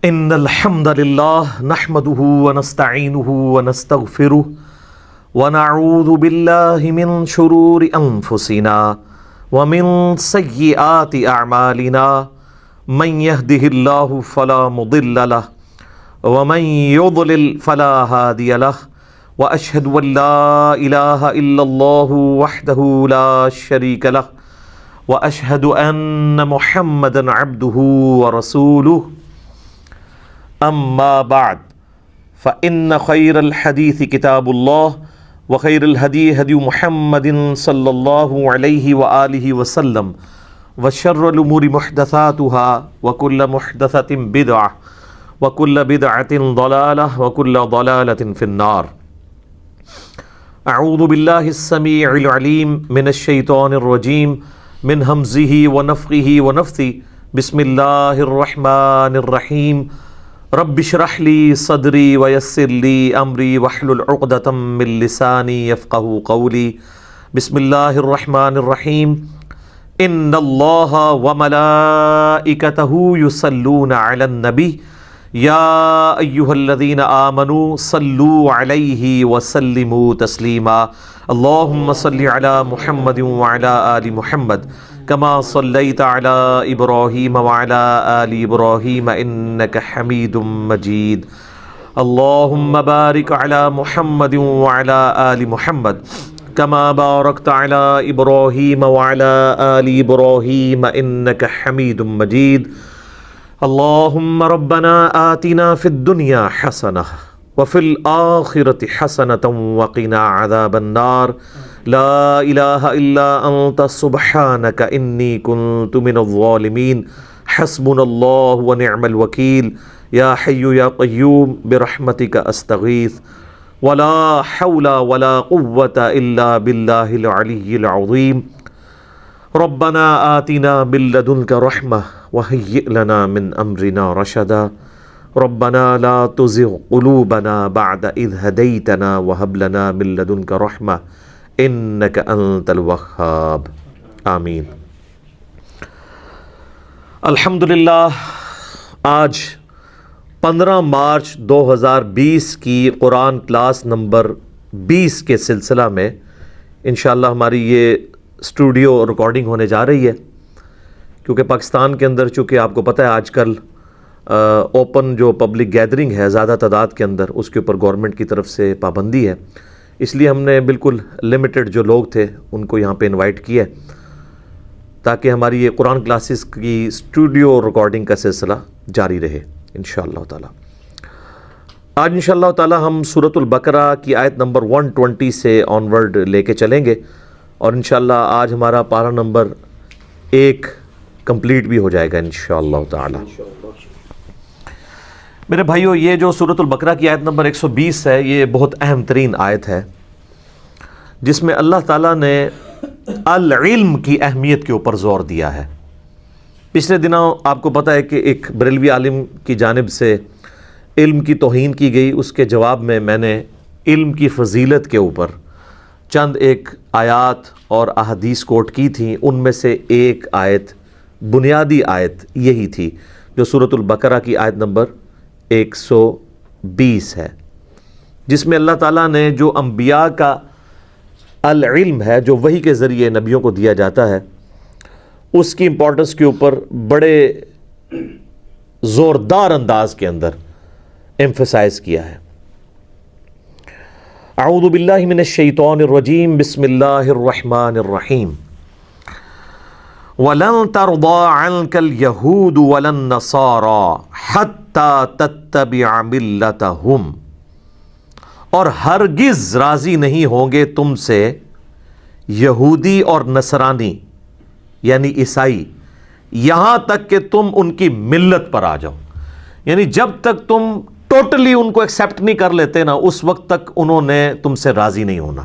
ان الحمد لله نحمده ونستعينه ونستغفره ونعوذ بالله من شرور انفسنا ومن سيئات اعمالنا من يهده الله فلا مضل له ومن يضلل فلا هادي له واشهد ان لا اله الا الله وحده لا شريك له واشهد ان محمدا عبده ورسوله اما بعد فان خير الحديث كتاب الله وخير الهدي هدي محمد صلى الله عليه واله وسلم وشر الامور محدثاتها وكل محدثة بدعة وكل بدعة ضلالة وكل ضلالة في النار. اعوذ بالله السميع العليم من الشيطان الرجيم من همزه ونفخه ونفثه بسم الله الرحمن الرحيم رب اشرح لي صدري ويسر لي امري واحلل عقدة من لساني يفقهوا قولي. بسم الله الرحمن الرحيم ان الله وملائكته يصلون على النبي يا ايها الذين آمنوا صلوا عليه وسلموا تسليما. اللهم صل على محمد وعلى آل محمد كما صليت على إبراهيم وعلى آل إبراهيم إنك حميد مجيد. اللهم بارك على محمد وعلى آل محمد كما باركت على إبراهيم وعلى آل إبراهيم إنك حميد مجيد. اللهم ربنا آتنا في الدنيا حسنة وفي الآخرة حسنة وقنا عذاب النار. لا إله إلا أنت سبحانك إني كنت من الظالمين. حسبنا الله ونعم الوكيل. يا حي يا قيوم برحمتك أستغيث ولا حول ولا قوة إلا بالله العلي العظيم. ربنا آتنا من لدنك رحمة وهيئ لنا من أمرنا رشدا. ربنا لا تزغ قلوبنا بعد إذ هديتنا وهب لنا من لدنك رحمة انک انت الوہاب. آمین. الحمدللہ آج 15 مارچ 2020 کی قرآن کلاس نمبر 20 کے سلسلہ میں انشاءاللہ ہماری یہ اسٹوڈیو ریکارڈنگ ہونے جا رہی ہے، کیونکہ پاکستان کے اندر چونکہ آپ کو پتہ ہے آج کل اوپن جو پبلک گیدرنگ ہے زیادہ تعداد کے اندر اس کے اوپر گورنمنٹ کی طرف سے پابندی ہے، اس لیے ہم نے بالکل لمیٹڈ جو لوگ تھے ان کو یہاں پہ انوائٹ کیا تاکہ ہماری یہ قرآن کلاسز کی اسٹوڈیو ریکارڈنگ کا سلسلہ جاری رہے انشاءاللہ تعالی. آج انشاءاللہ تعالی ہم سورۃ البقرہ کی آیت نمبر 120 سے آنورڈ لے کے چلیں گے اور انشاءاللہ آج ہمارا پارہ نمبر 1 کمپلیٹ بھی ہو جائے گا انشاءاللہ تعالی. میرے بھائیو، یہ جو سورۃ البقرہ کی آیت نمبر 120 ہے یہ بہت اہم ترین آیت ہے جس میں اللہ تعالیٰ نے العلم کی اہمیت کے اوپر زور دیا ہے. پچھلے دنوں آپ کو پتہ ہے کہ ایک بریلوی عالم کی جانب سے علم کی توہین کی گئی، اس کے جواب میں نے علم کی فضیلت کے اوپر چند ایک آیات اور احادیث کوٹ کی تھیں. ان میں سے ایک آیت، بنیادی آیت یہی تھی جو سورۃ البقرہ کی آیت نمبر 120 ہے، جس میں اللہ تعالیٰ نے جو انبیاء کا العلم ہے جو وحی کے ذریعے نبیوں کو دیا جاتا ہے اس کی امپورٹنس کے اوپر بڑے زوردار انداز کے اندر ایمفسائز کیا ہے. اعوذ باللہ من الشیطان الرجیم بسم اللہ الرحمن الرحیم. وَلَن تَرْضَىٰ عَنْكَ الْيَهُودُ وَلَا النَّصَارَىٰ حَتَّىٰ تَتَّبِعَ مِلَّتَهُمْ. اور ہرگز راضی نہیں ہوں گے تم سے یہودی اور نصرانی یعنی عیسائی یہاں تک کہ تم ان کی ملت پر آ جاؤ. یعنی جب تک تم ٹوٹلی ان کو ایکسیپٹ نہیں کر لیتے نا اس وقت تک انہوں نے تم سے راضی نہیں ہونا.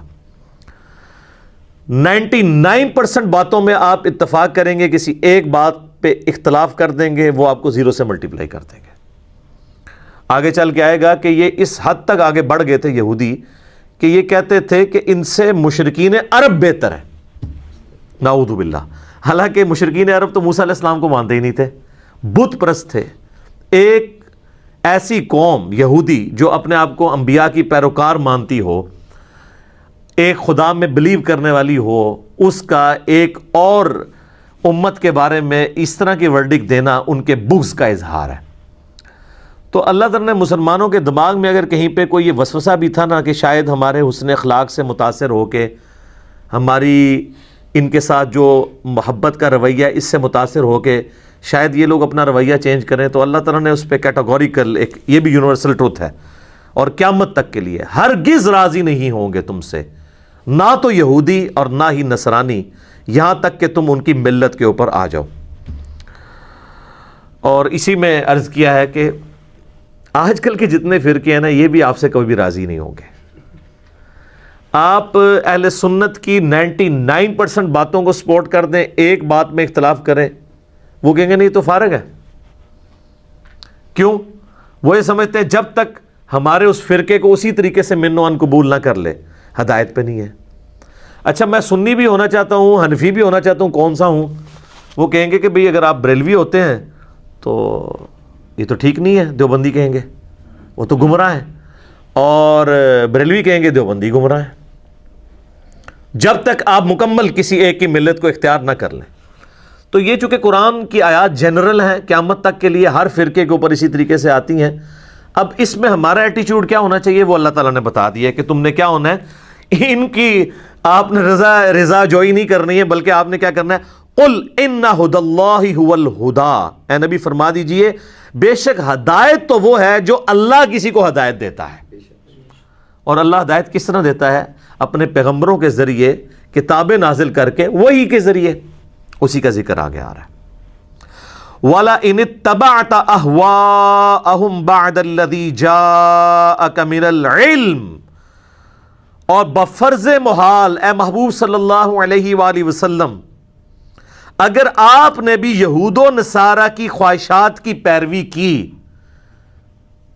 99% باتوں میں آپ اتفاق کریں گے، کسی ایک بات پہ اختلاف کر دیں گے، وہ آپ کو 0 سے ملٹیپلائی کر دیں گے. آگے چل کے آئے گا کہ یہ اس حد تک آگے بڑھ گئے تھے یہودی کہ یہ کہتے تھے کہ ان سے مشرکین عرب بہتر ہے. نعوذ باللہ. حالانکہ مشرکین عرب تو موسیٰ علیہ السلام کو مانتے ہی نہیں تھے، بت پرست تھے. ایک ایسی قوم یہودی جو اپنے آپ کو انبیاء کی پیروکار مانتی ہو، ایک خدا میں بلیو کرنے والی ہو، اس کا ایک اور امت کے بارے میں اس طرح کی ورڈکٹ دینا ان کے بغض کا اظہار ہے۔ تو اللہ تعالیٰ نے مسلمانوں کے دماغ میں اگر کہیں پہ کوئی یہ وسوسہ بھی تھا نا کہ شاید ہمارے حسن اخلاق سے متاثر ہو کے، ہماری ان کے ساتھ جو محبت کا رویہ اس سے متاثر ہو کے شاید یہ لوگ اپنا رویہ چینج کریں، تو اللہ تعالیٰ نے اس پہ کیٹاگوریکل ایک، یہ بھی یونیورسل ٹروتھ ہے اور قیامت تک کے لیے ہرگز راضی نہیں ہوں گے تم سے، نہ تو یہودی اور نہ ہی نصرانی، یہاں تک کہ تم ان کی ملت کے اوپر آ جاؤ۔ اور اسی میں عرض کیا ہے کہ آج کل کے جتنے فرقے ہیں نا، یہ بھی آپ سے کبھی بھی راضی نہیں ہوں گے۔ آپ اہل سنت کی 99% باتوں کو سپورٹ کر دیں، ایک بات میں اختلاف کریں، وہ کہیں گے نہیں تو فارغ ہے۔ کیوں؟ وہ یہ سمجھتے ہیں جب تک ہمارے اس فرقے کو اسی طریقے سے من و عن قبول نہ کر لے، ہدایت پہ نہیں ہے۔ اچھا میں سنی بھی ہونا چاہتا ہوں، حنفی بھی ہونا چاہتا ہوں، کون سا ہوں؟ وہ کہیں گے کہ بھئی اگر آپ بریلوی ہوتے ہیں تو یہ تو ٹھیک نہیں ہے، دیوبندی کہیں گے وہ تو گمراہ ہیں، اور بریلوی کہیں گے دیوبندی گمراہ ہیں، جب تک آپ مکمل کسی ایک کی ملت کو اختیار نہ کر لیں۔ تو یہ چونکہ قرآن کی آیات جنرل ہیں، قیامت تک کے لیے ہر فرقے کے اوپر اسی طریقے سے آتی ہیں۔ اب اس میں ہمارا ایٹیچیوڈ کیا ہونا چاہیے وہ اللہ تعالیٰ نے بتا دیا ہے کہ تم نے کیا ہونا ہے، ان کی آپ نے رضا جوئی نہیں کرنی ہے، بلکہ آپ نے کیا کرنا ہے، قل ان ھدی اللہ ھو الھدی، اے نبی فرما دیجئے بے شک ہدایت تو وہ ہے جو اللہ کسی کو ہدایت دیتا ہے۔ اور اللہ ہدایت کس طرح دیتا ہے؟ اپنے پیغمبروں کے ذریعے، کتابیں نازل کر کے، وحی کے ذریعے، اسی کا ذکر آگے آ رہا ہے۔ وَلَئِنِ اتَّبَعْتَ أَهْوَاءَهُمْ بَعْدَ الَّذِي جَاءَكَ مِنَ الْعِلْمِ، اور بفرض محال اے محبوب صلی اللہ علیہ وآلہ وسلم، اگر آپ نے بھی یہود و نصارہ کی خواہشات کی پیروی کی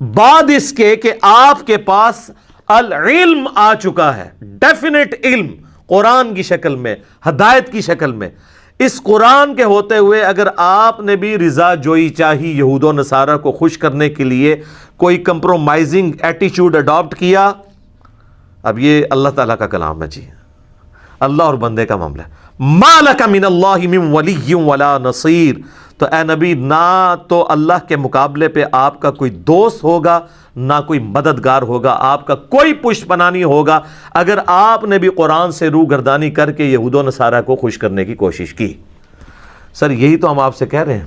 بعد اس کے کہ آپ کے پاس العلم آ چکا ہے، ڈیفینیٹ علم قرآن کی شکل میں، ہدایت کی شکل میں، اس قرآن کے ہوتے ہوئے اگر آپ نے بھی رضا جوئی چاہی یہود و نصارہ کو خوش کرنے کے لیے، کوئی کمپرومائزنگ ایٹیچیوڈ اڈاپٹ کیا، اب یہ اللہ تعالیٰ کا کلام ہے جی، اللہ اور بندے کا معاملہ ہے۔ ما لک من اللہ من ولی ولا نصیر، تو اے نبی نہ تو اللہ کے مقابلے پہ آپ کا کوئی دوست ہوگا، نہ کوئی مددگار ہوگا، آپ کا کوئی پشت پناہ نہیں ہوگا اگر آپ نے بھی قرآن سے روح گردانی کر کے یہود و نصارہ کو خوش کرنے کی کوشش کی۔ سر یہی تو ہم آپ سے کہہ رہے ہیں،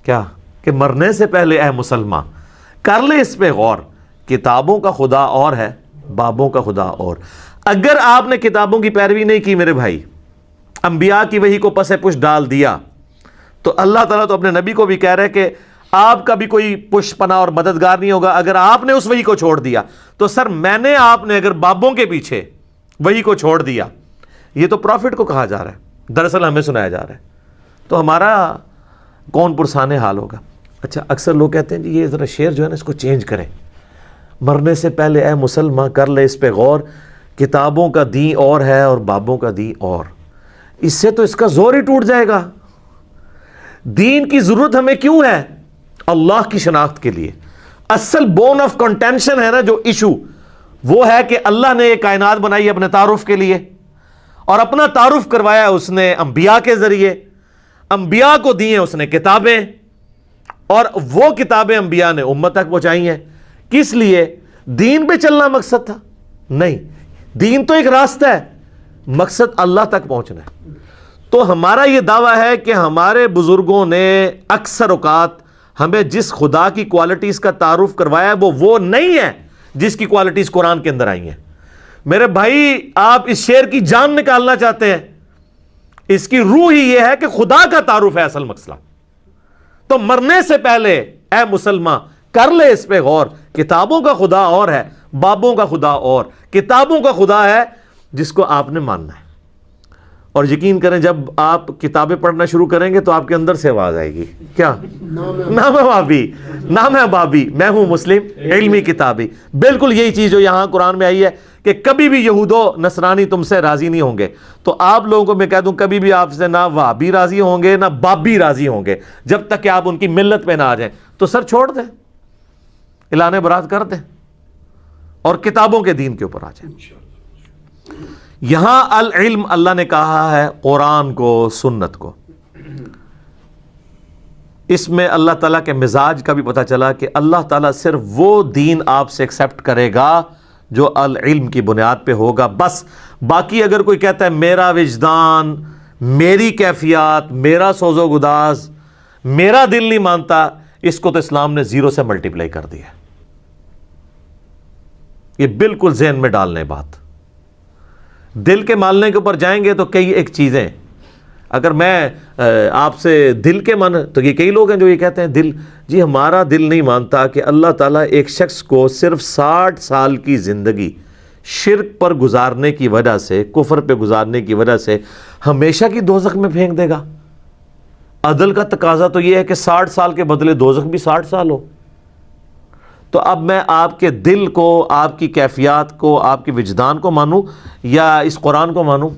کیا کہ مرنے سے پہلے اے مسلمان کر لے اس پہ غور، کتابوں کا خدا اور ہے، بابوں کا خدا اور۔ اگر آپ نے کتابوں کی پیروی نہیں کی میرے بھائی، انبیاء کی وحی کو پس پش ڈال دیا، تو اللہ تعالیٰ تو اپنے نبی کو بھی کہہ رہے کہ آپ کا بھی کوئی پشت پناہ اور مددگار نہیں ہوگا اگر آپ نے اس وحی کو چھوڑ دیا۔ تو سر میں نے آپ نے اگر بابوں کے پیچھے وحی کو چھوڑ دیا، یہ تو پروفٹ کو کہا جا رہا ہے، دراصل ہمیں سنایا جا رہا ہے، تو ہمارا کون پرسان حال ہوگا۔ اچھا اکثر لوگ کہتے ہیں جی یہ ذرا شعر جو ہے نا اس کو چینج کریں، مرنے سے پہلے اے مسلمان کر لے اس پہ غور، کتابوں کا دین اور ہے اور بابوں کا دین اور، اس سے تو اس کا زور ہی ٹوٹ جائے گا۔ دین کی ضرورت ہمیں کیوں ہے؟ اللہ کی شناخت کے لیے۔ اصل بون آف کنٹینشن ہے نا جو ایشو، وہ ہے کہ اللہ نے یہ کائنات بنائی اپنے تعارف کے لیے، اور اپنا تعارف کروایا اس نے انبیاء کے ذریعے، انبیاء کو دی ہیں اس نے کتابیں، اور وہ کتابیں انبیاء نے امت تک پہنچائی ہیں۔ کس لیے؟ دین پہ چلنا مقصد تھا؟ نہیں، دین تو ایک راستہ ہے، مقصد اللہ تک پہنچنا ہے۔ تو ہمارا یہ دعویٰ ہے کہ ہمارے بزرگوں نے اکثر اوقات ہمیں جس خدا کی کوالٹیز کا تعارف کروایا ہے وہ نہیں ہے جس کی کوالٹیز قرآن کے اندر آئی ہیں۔ میرے بھائی آپ اس شعر کی جان نکالنا چاہتے ہیں، اس کی روح ہی یہ ہے کہ خدا کا تعارف ہے اصل مسئلہ۔ تو مرنے سے پہلے اے مسلمان کر لے اس پہ غور، کتابوں کا خدا اور ہے، بابوں کا خدا اور۔ کتابوں کا خدا ہے جس کو آپ نے ماننا ہے، اور یقین کریں جب آپ کتابیں پڑھنا شروع کریں گے تو آپ کے اندر سے آواز آئے گی، کیا نام ہے بابی، نام ہے بابی، میں ہوں مسلم علمی کتابی۔ بالکل یہی چیز جو یہاں قرآن میں آئی ہے کہ کبھی بھی یہود و نصرانی تم سے راضی نہیں ہوں گے۔ تو آپ لوگوں کو میں کہہ دوں کبھی بھی آپ سے نہ وہابی راضی ہوں گے نہ بابی راضی ہوں گے جب تک کہ آپ ان کی ملت پہ نہ آ جائیں۔ تو سر چھوڑ دیں، اعلان برات کر دیں اور کتابوں کے دین کے اوپر آ جائیں. یہاں العلم اللہ نے کہا ہے قرآن کو، سنت کو. اس میں اللہ تعالیٰ کے مزاج کا بھی پتہ چلا کہ اللہ تعالیٰ صرف وہ دین آپ سے ایکسیپٹ کرے گا جو العلم کی بنیاد پہ ہوگا بس. باقی اگر کوئی کہتا ہے میرا وجدان، میری کیفیات، میرا سوز و گداز، میرا دل نہیں مانتا، اس کو تو اسلام نے 0 سے ملٹیپلائی کر دیا. یہ بالکل ذہن میں ڈالنے بات. دل کے ماننے کے اوپر جائیں گے تو کئی ایک چیزیں، اگر میں آپ سے دل کے مان، تو یہ کئی لوگ ہیں جو یہ کہتے ہیں دل، جی ہمارا دل نہیں مانتا کہ اللہ تعالیٰ ایک شخص کو صرف 60 سال کی زندگی شرک پر گزارنے کی وجہ سے، کفر پہ گزارنے کی وجہ سے ہمیشہ کی دوزخ میں پھینک دے گا. عدل کا تقاضا تو یہ ہے کہ 60 سال کے بدلے دوزخ بھی 60 سال ہو. تو اب میں آپ کے دل کو، آپ کی کیفیات کو، آپ کے وجدان کو مانوں یا اس قرآن کو مانوں؟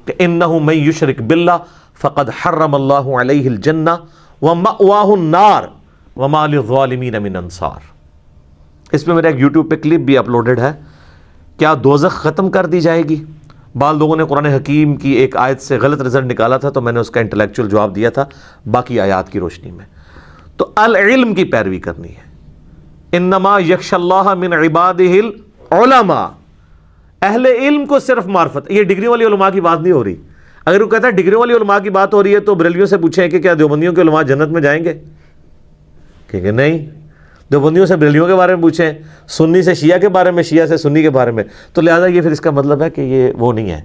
کہ انہ من یشرک باللہ فقد حرم اللہ علیہ الجنہ ومأواہ النار وما للظالمین من انصار. اس پہ میرا ایک یوٹیوب پہ کلپ بھی اپلوڈڈ ہے. کیا دوزخ ختم کر دی جائے گی؟ بعض لوگوں نے قرآن حکیم کی ایک آیت سے غلط رزلٹ نکالا تھا تو میں نے اس کا انٹلیکچوئل جواب دیا تھا باقی آیات کی روشنی میں. تو العلم کی پیروی کرنی ہے. انما یخشی اللہ من عبادہ العلماء. اہل علم کو صرف معرفت. یہ ڈگری والی علماء کی بات نہیں ہو رہی. اگر وہ کہتا ہے ڈگری والی علماء کی بات ہو رہی ہے تو بریلویوں سے پوچھیں کہ کیا دیوبندیوں کے علماء جنت میں جائیں گے؟ کہ نہیں. دیوبندیوں سے بریلویوں کے بارے میں پوچھیں، سنی سے شیعہ کے بارے میں، شیعہ سے سنی کے بارے میں. تو لہذا یہ پھر اس کا مطلب ہے کہ یہ وہ نہیں ہے.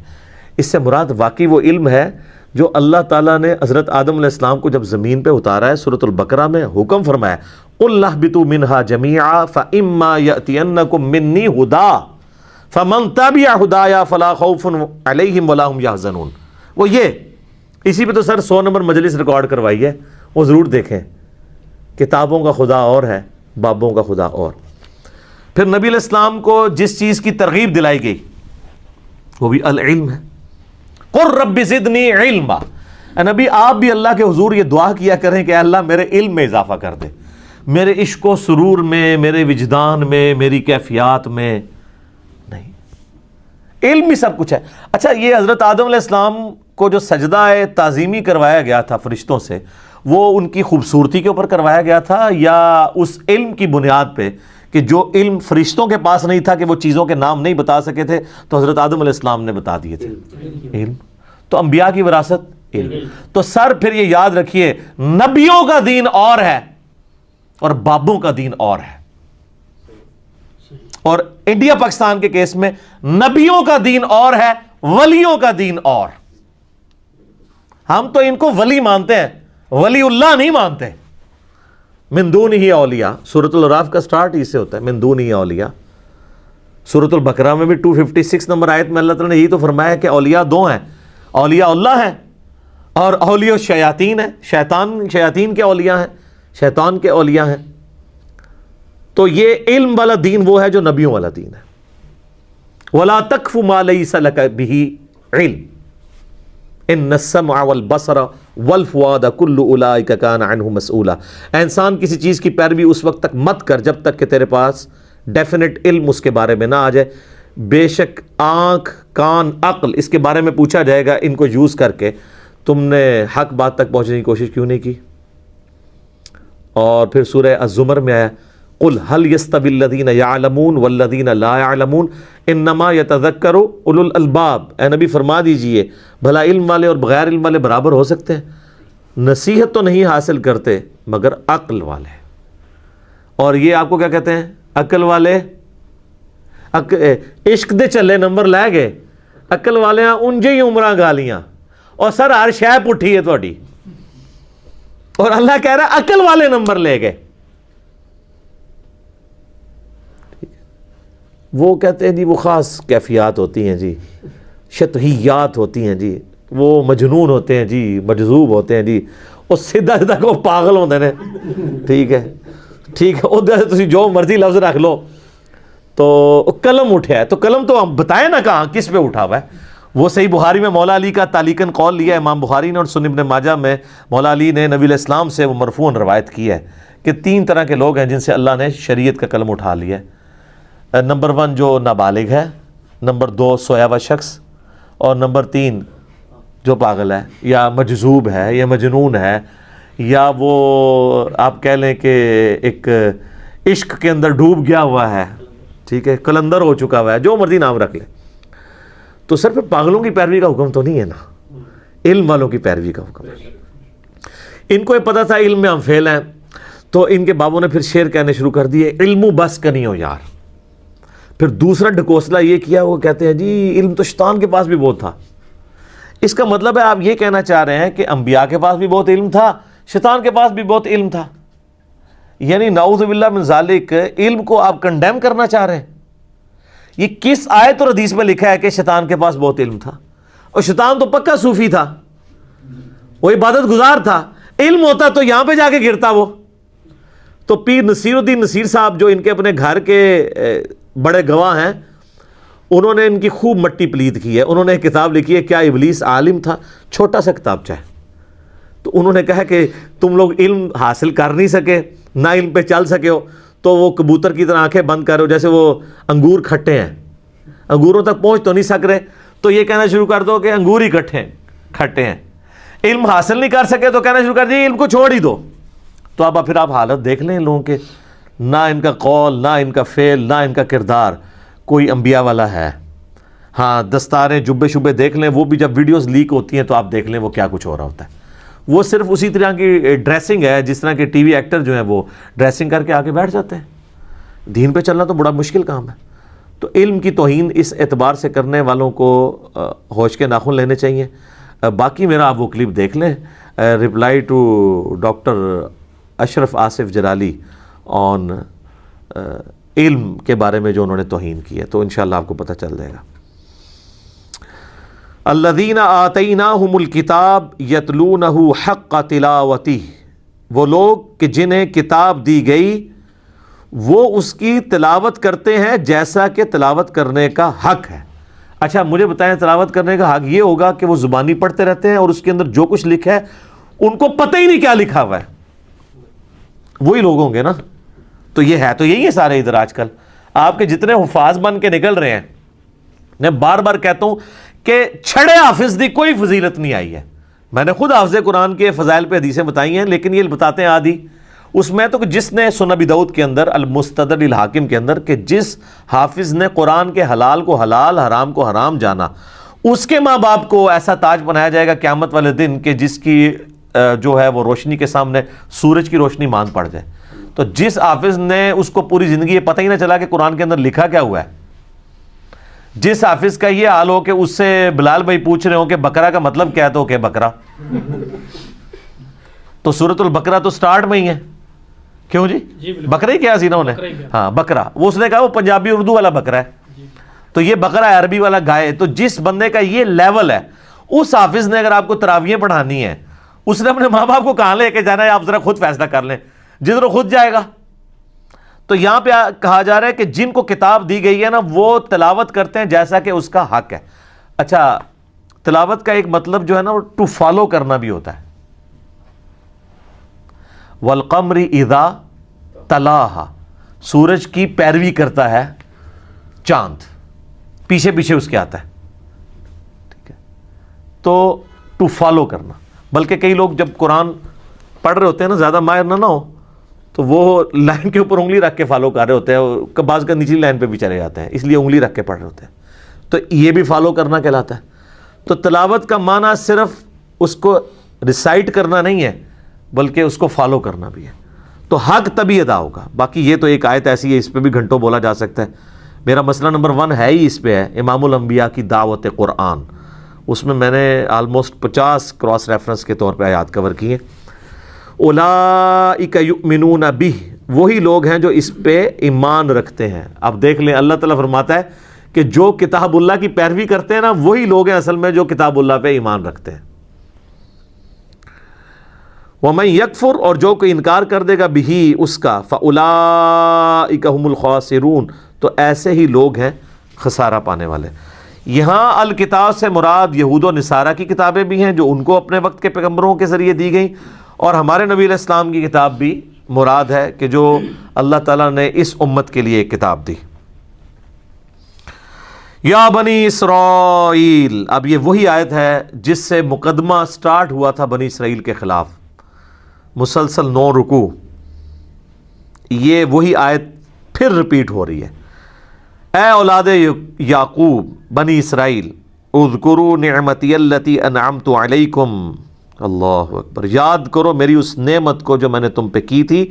اس سے مراد واقعی وہ علم ہے جو اللہ تعالیٰ نے حضرت آدم علیہ السلام کو جب زمین پہ اتارا ہے، سورۃ البقرہ میں حکم فرمایا قُلْ اهْبِطُوا مِنْهَا جَمِيعًا فَإِمَّا يَأْتِيَنَّكُم مِّنِّي هُدًى فَمَن تَبِعَ هُدَايَا فَلَا خَوْفٌ عَلَيْهِمْ وَلَا هُمْ يَحْزَنُونَ. وہ یہ اسی پہ تو سر 100 نمبر مجلس ریکارڈ کروائی ہے، وہ ضرور دیکھیں. کتابوں کا خدا اور ہے، بابوں کا خدا اور. پھر نبی علیہ السلام کو جس چیز کی ترغیب دلائی گئی وہ بھی العلم ہے. قُلْ رَبِّ زِدْنِي عِلْمًا. اے نبی آپ بھی اللہ کے حضور یہ دعا کیا کریں کہ اللہ میرے علم میں اضافہ کر دے، میرے عشق و سرور میں، میرے وجدان میں، میری کیفیات میں نہیں. علم ہی سب کچھ ہے. اچھا یہ حضرت آدم علیہ السلام کو جو سجدہ تعظیمی کروایا گیا تھا فرشتوں سے، وہ ان کی خوبصورتی کے اوپر کروایا گیا تھا یا اس علم کی بنیاد پہ کہ جو علم فرشتوں کے پاس نہیں تھا کہ وہ چیزوں کے نام نہیں بتا سکے تھے تو حضرت آدم علیہ السلام نے بتا دیے تھے؟ علم. تو انبیاء کی وراثت علم. تو سر پھر یہ یاد رکھیے نبیوں کا دین اور ہے اور بابوں کا دین اور ہے. اور انڈیا پاکستان کے کیس میں نبیوں کا دین اور ہے، ولیوں کا دین اور. ہم تو ان کو ولی مانتے ہیں، ولی اللہ نہیں مانتے. من دونہ اولیاء، سورۃ الاعراف کا سٹارٹ اس سے ہوتا ہے، من دونہ اولیاء. سورۃ البقرہ میں بھی 256 نمبر آیت میں اللہ تعالیٰ نے یہی تو فرمایا کہ اولیاء دو ہیں، اولیاء اللہ ہیں اور اولیاء شیاطین ہیں. شیاطین کے اولیاء ہیں، شیطان کے اولیاء ہیں. تو یہ علم والا دین وہ ہے جو نبیوں والا دین ہے. وَلَا تَقْفُ مَا لَيْسَ لَكَ بِهِ عِلْمٌ إِنَّ السَّمْعَ وَالْبَصَرَ وَالْفُؤَادَ كُلُّ أُولَٰئِكَ كَانَ عَنْهُ مَسْئُولًا. اے انسان کسی چیز کی پیروی اس وقت تک مت کر جب تک کہ تیرے پاس ڈیفینٹ علم اس کے بارے میں نہ آ جائے. بے شک آنکھ، کان، عقل، اس کے بارے میں پوچھا جائے گا. ان کو یوز کر کے تم نے حق بات تک پہنچنے کی کوشش کیوں نہیں کی؟ اور پھر سورہ الزمر میں آیا قُلْ هَلْ يَسْتَوِي الَّذِينَ يَعْلَمُونَ وَالَّذِينَ لَا يَعْلَمُونَ إِنَّمَا يَتَذَكَّرُ أُولُو الْأَلْبَابِ. اے نبی فرما دیجئے بھلا علم والے اور بغیر علم والے برابر ہو سکتے ہیں؟ نصیحت تو نہیں حاصل کرتے مگر عقل والے. اور یہ آپ کو کیا کہتے ہیں؟ عقل والے. عشق دے چلے نمبر لے گئے، عقل والے انجے ہی عمرہ گالیاں اور سر ہر شے پٹھی ہے تہاڈی. اور اللہ کہہ رہا ہے عقل والے نمبر لے گئے. وہ کہتے ہیں جی وہ خاص کیفیات ہوتی ہیں جی، شطحیات ہوتی ہیں جی، وہ مجنون ہوتے ہیں جی، مجذوب ہوتے ہیں جی، وہ سیدھا سیدھا کو پاگل ہوتے ہیں. ٹھیک ہے ٹھیک ہے، ادھر تسی جو مرضی لفظ رکھ لو. تو قلم اٹھا ہے تو قلم تو ہم بتائیں نا کہاں کس پہ اٹھا ہوا ہے. وہ صحیح بخاری میں مولا علی کا تعلیقاً قول لیا ہے امام بخاری نے، اور سنن ابن ماجہ میں مولا علی نے نبی علیہ السلام سے وہ مرفوعاً روایت کی ہے کہ 3 طرح کے لوگ ہیں جن سے اللہ نے شریعت کا قلم اٹھا لیا ہے. نمبر 1 جو نابالغ ہے، نمبر 2 سویا ہوا شخص، اور نمبر 3 جو پاگل ہے یا مجذوب ہے یا مجنون ہے، یا وہ آپ کہہ لیں کہ ایک عشق کے اندر ڈوب گیا ہوا ہے، ٹھیک ہے، قلندر ہو چکا ہوا ہے، جو مرضی نام رکھ لے. تو صرف پاگلوں کی پیروی کا حکم تو نہیں ہے نا، علم والوں کی پیروی کا حکم ہے. ان کو یہ پتہ تھا علم میں ہم فیل ہیں، تو ان کے بابوں نے پھر شعر کہنے شروع کر دیے، علم بس کا نہیں ہو یار. پھر دوسرا ڈھکوسلا یہ کیا، وہ کہتے ہیں جی علم تو شیطان کے پاس بھی بہت تھا. اس کا مطلب ہے آپ یہ کہنا چاہ رہے ہیں کہ انبیاء کے پاس بھی بہت علم تھا، شیطان کے پاس بھی بہت علم تھا. یعنی نعوذ باللہ من ذالک، علم کو آپ کنڈیم کرنا چاہ رہے ہیں. یہ کس آیت اور حدیث میں لکھا ہے کہ شیطان کے پاس بہت علم تھا؟ اور شیطان تو پکا صوفی تھا، وہ عبادت گزار تھا. علم ہوتا تو یہاں پہ جا کے گرتا وہ. تو پیر نصیر الدین نصیر صاحب جو ان کے اپنے گھر کے بڑے گواہ ہیں، انہوں نے ان کی خوب مٹی پلید کی ہے. انہوں نے ایک کتاب لکھی ہے کیا ابلیس عالم تھا، چھوٹا سا کتابچہ ہے. تو انہوں نے کہا کہ تم لوگ علم حاصل کر نہیں سکے، نہ علم پہ چل سکے ہو، تو وہ کبوتر کی طرح آنکھیں بند کر رہے ہو، جیسے وہ انگور کھٹے ہیں، انگوروں تک پہنچ تو نہیں سک رہے، تو یہ کہنا شروع کر دو کہ انگور ہی کھٹے ہیں. علم حاصل نہیں کر سکے تو کہنا شروع کر دیا علم کو چھوڑ ہی دو. تو اب پھر آپ حالت دیکھ لیں لوگوں کے، نہ ان کا قول، نہ ان کا فعل، نہ ان کا کردار کوئی انبیاء والا ہے. ہاں دستاریں جبے شبے دیکھ لیں، وہ بھی جب ویڈیوز لیک ہوتی ہیں تو آپ دیکھ لیں وہ کیا کچھ ہو رہا ہوتا ہے. وہ صرف اسی طرح کی ڈریسنگ ہے جس طرح کے ٹی وی ایکٹر جو ہیں وہ ڈریسنگ کر کے آگے بیٹھ جاتے ہیں. دین پہ چلنا تو بڑا مشکل کام ہے. تو علم کی توہین اس اعتبار سے کرنے والوں کو ہوش کے ناخن لینے چاہیے. باقی میرا آپ وہ کلپ دیکھ لیں، رپلائی ٹو ڈاکٹر اشرف آصف جلالی آن علم کے بارے میں جو انہوں نے توہین کی ہے، تو انشاءاللہ آپ کو پتہ چل جائے گا. الذین آتیناہم الکتاب یتلونہ حق تلاوتہ، وہ لوگ کہ جنہیں کتاب دی گئی وہ اس کی تلاوت کرتے ہیں جیسا کہ تلاوت کرنے کا حق ہے. اچھا مجھے بتائیں تلاوت کرنے کا حق یہ ہوگا کہ وہ زبانی پڑھتے رہتے ہیں اور اس کے اندر جو کچھ لکھا ہے ان کو پتہ ہی نہیں کیا لکھا ہوا ہے؟ وہی لوگ ہوں گے نا. تو یہ ہے تو یہی ہے سارے ادھر آج کل آپ کے جتنے حفاظ بن کے نکل رہے ہیں. میں بار بار کہتا ہوں کہ چھڑے حافظ دی کوئی فضیلت نہیں آئی ہے. میں نے خود حافظ قرآن کے فضائل پہ حدیثیں بتائی ہیں، لیکن یہ بتاتے ہیں آدھی اس میں تو جس نے سنن ابی داؤد کے اندر المستدرک الحاکم کے اندر کہ جس حافظ نے قرآن کے حلال کو حلال حرام کو حرام جانا، اس کے ماں باپ کو ایسا تاج بنایا جائے گا قیامت والے دن کہ جس کی جو ہے وہ روشنی کے سامنے سورج کی روشنی مان پڑ جائے. تو جس حافظ نے اس کو پوری زندگی یہ پتہ ہی نہ چلا کہ قرآن کے اندر لکھا کیا ہوا ہے، جس حافظ کا یہ حال ہو کہ اس سے بلال بھائی پوچھ رہے ہو کہ بقرہ کا مطلب کیا ہے تو کہ بقرہ، تو سورۃ البقرہ تو سٹارٹ میں ہی ہے. کیوں جی بقرہ ہی کیا سی نا انہیں، ہاں بقرہ، وہ اس نے کہا وہ پنجابی اردو والا بقرہ ہے، تو یہ بقرہ ہے عربی والا گائے. تو جس بندے کا یہ لیول ہے، اس حافظ نے اگر آپ کو تراویحیں پڑھانی ہے، اس نے اپنے ماں باپ کو کہاں لے کے جانا ہے؟ آپ ذرا خود فیصلہ کر لیں، جدھر خود جائے گا. تو یہاں پہ کہا جا رہا ہے کہ جن کو کتاب دی گئی ہے نا وہ تلاوت کرتے ہیں جیسا کہ اس کا حق ہے. اچھا تلاوت کا ایک مطلب جو ہے نا وہ ٹو فالو کرنا بھی ہوتا ہے. والقمر اذا تلاہا، سورج کی پیروی کرتا ہے چاند، پیچھے پیچھے اس کے آتا ہے، ٹھیک ہے. تو ٹو فالو کرنا، بلکہ کئی لوگ جب قرآن پڑھ رہے ہوتے ہیں نا، زیادہ ماہر نہ ہو تو وہ لائن کے اوپر انگلی رکھ کے فالو کر رہے ہوتے ہیں، بعض کا نچلی لائن پہ بھی چلے جاتے ہیں، اس لیے انگلی رکھ کے پڑھ رہے ہوتے ہیں. تو یہ بھی فالو کرنا کہلاتا ہے. تو تلاوت کا معنی صرف اس کو ریسائٹ کرنا نہیں ہے بلکہ اس کو فالو کرنا بھی ہے. تو حق تبھی ادا ہوگا. باقی یہ تو ایک آیت ایسی ہے اس پہ بھی گھنٹوں بولا جا سکتا ہے. میرا مسئلہ نمبر 1 ہے ہی اس پہ ہے، امام الانبیاء کی دعوت قرآن. اس میں نے آلموسٹ 50 کراس ریفرنس کے طور پہ آیات کور کی ہیں. اولئک یؤمنون بہ، وہی لوگ ہیں جو اس پہ ایمان رکھتے ہیں. اب دیکھ لیں اللہ تعالیٰ فرماتا ہے کہ جو کتاب اللہ کی پیروی کرتے ہیں نا وہی لوگ ہیں اصل میں جو کتاب اللہ پہ ایمان رکھتے ہیں. وَمَن یکفر، اور جو کوئی انکار کر دے گا بہی اس کا، فَأُولَئِکَ هُمُ الْخَاسِرُونَ، تو ایسے ہی لوگ ہیں خسارہ پانے والے. یہاں الکتاب سے مراد یہود و نصارہ کی کتابیں بھی ہیں جو ان کو اپنے وقت کے پیغمبروں کے ذریعے دی گئیں، اور ہمارے نبی علیہ السلام کی کتاب بھی مراد ہے کہ جو اللہ تعالیٰ نے اس امت کے لیے ایک کتاب دی۔ یا بنی اسرائیل، اب یہ وہی آیت ہے جس سے مقدمہ سٹارٹ ہوا تھا بنی اسرائیل کے خلاف، مسلسل 9 رکوع، یہ وہی آیت پھر ریپیٹ ہو رہی ہے۔ اے اولاد یعقوب بنی اسرائیل، اذکروا نعمتی التی انعمت علیکم، اللہ اکبر، یاد کرو میری اس نعمت کو جو میں نے تم پہ کی تھی،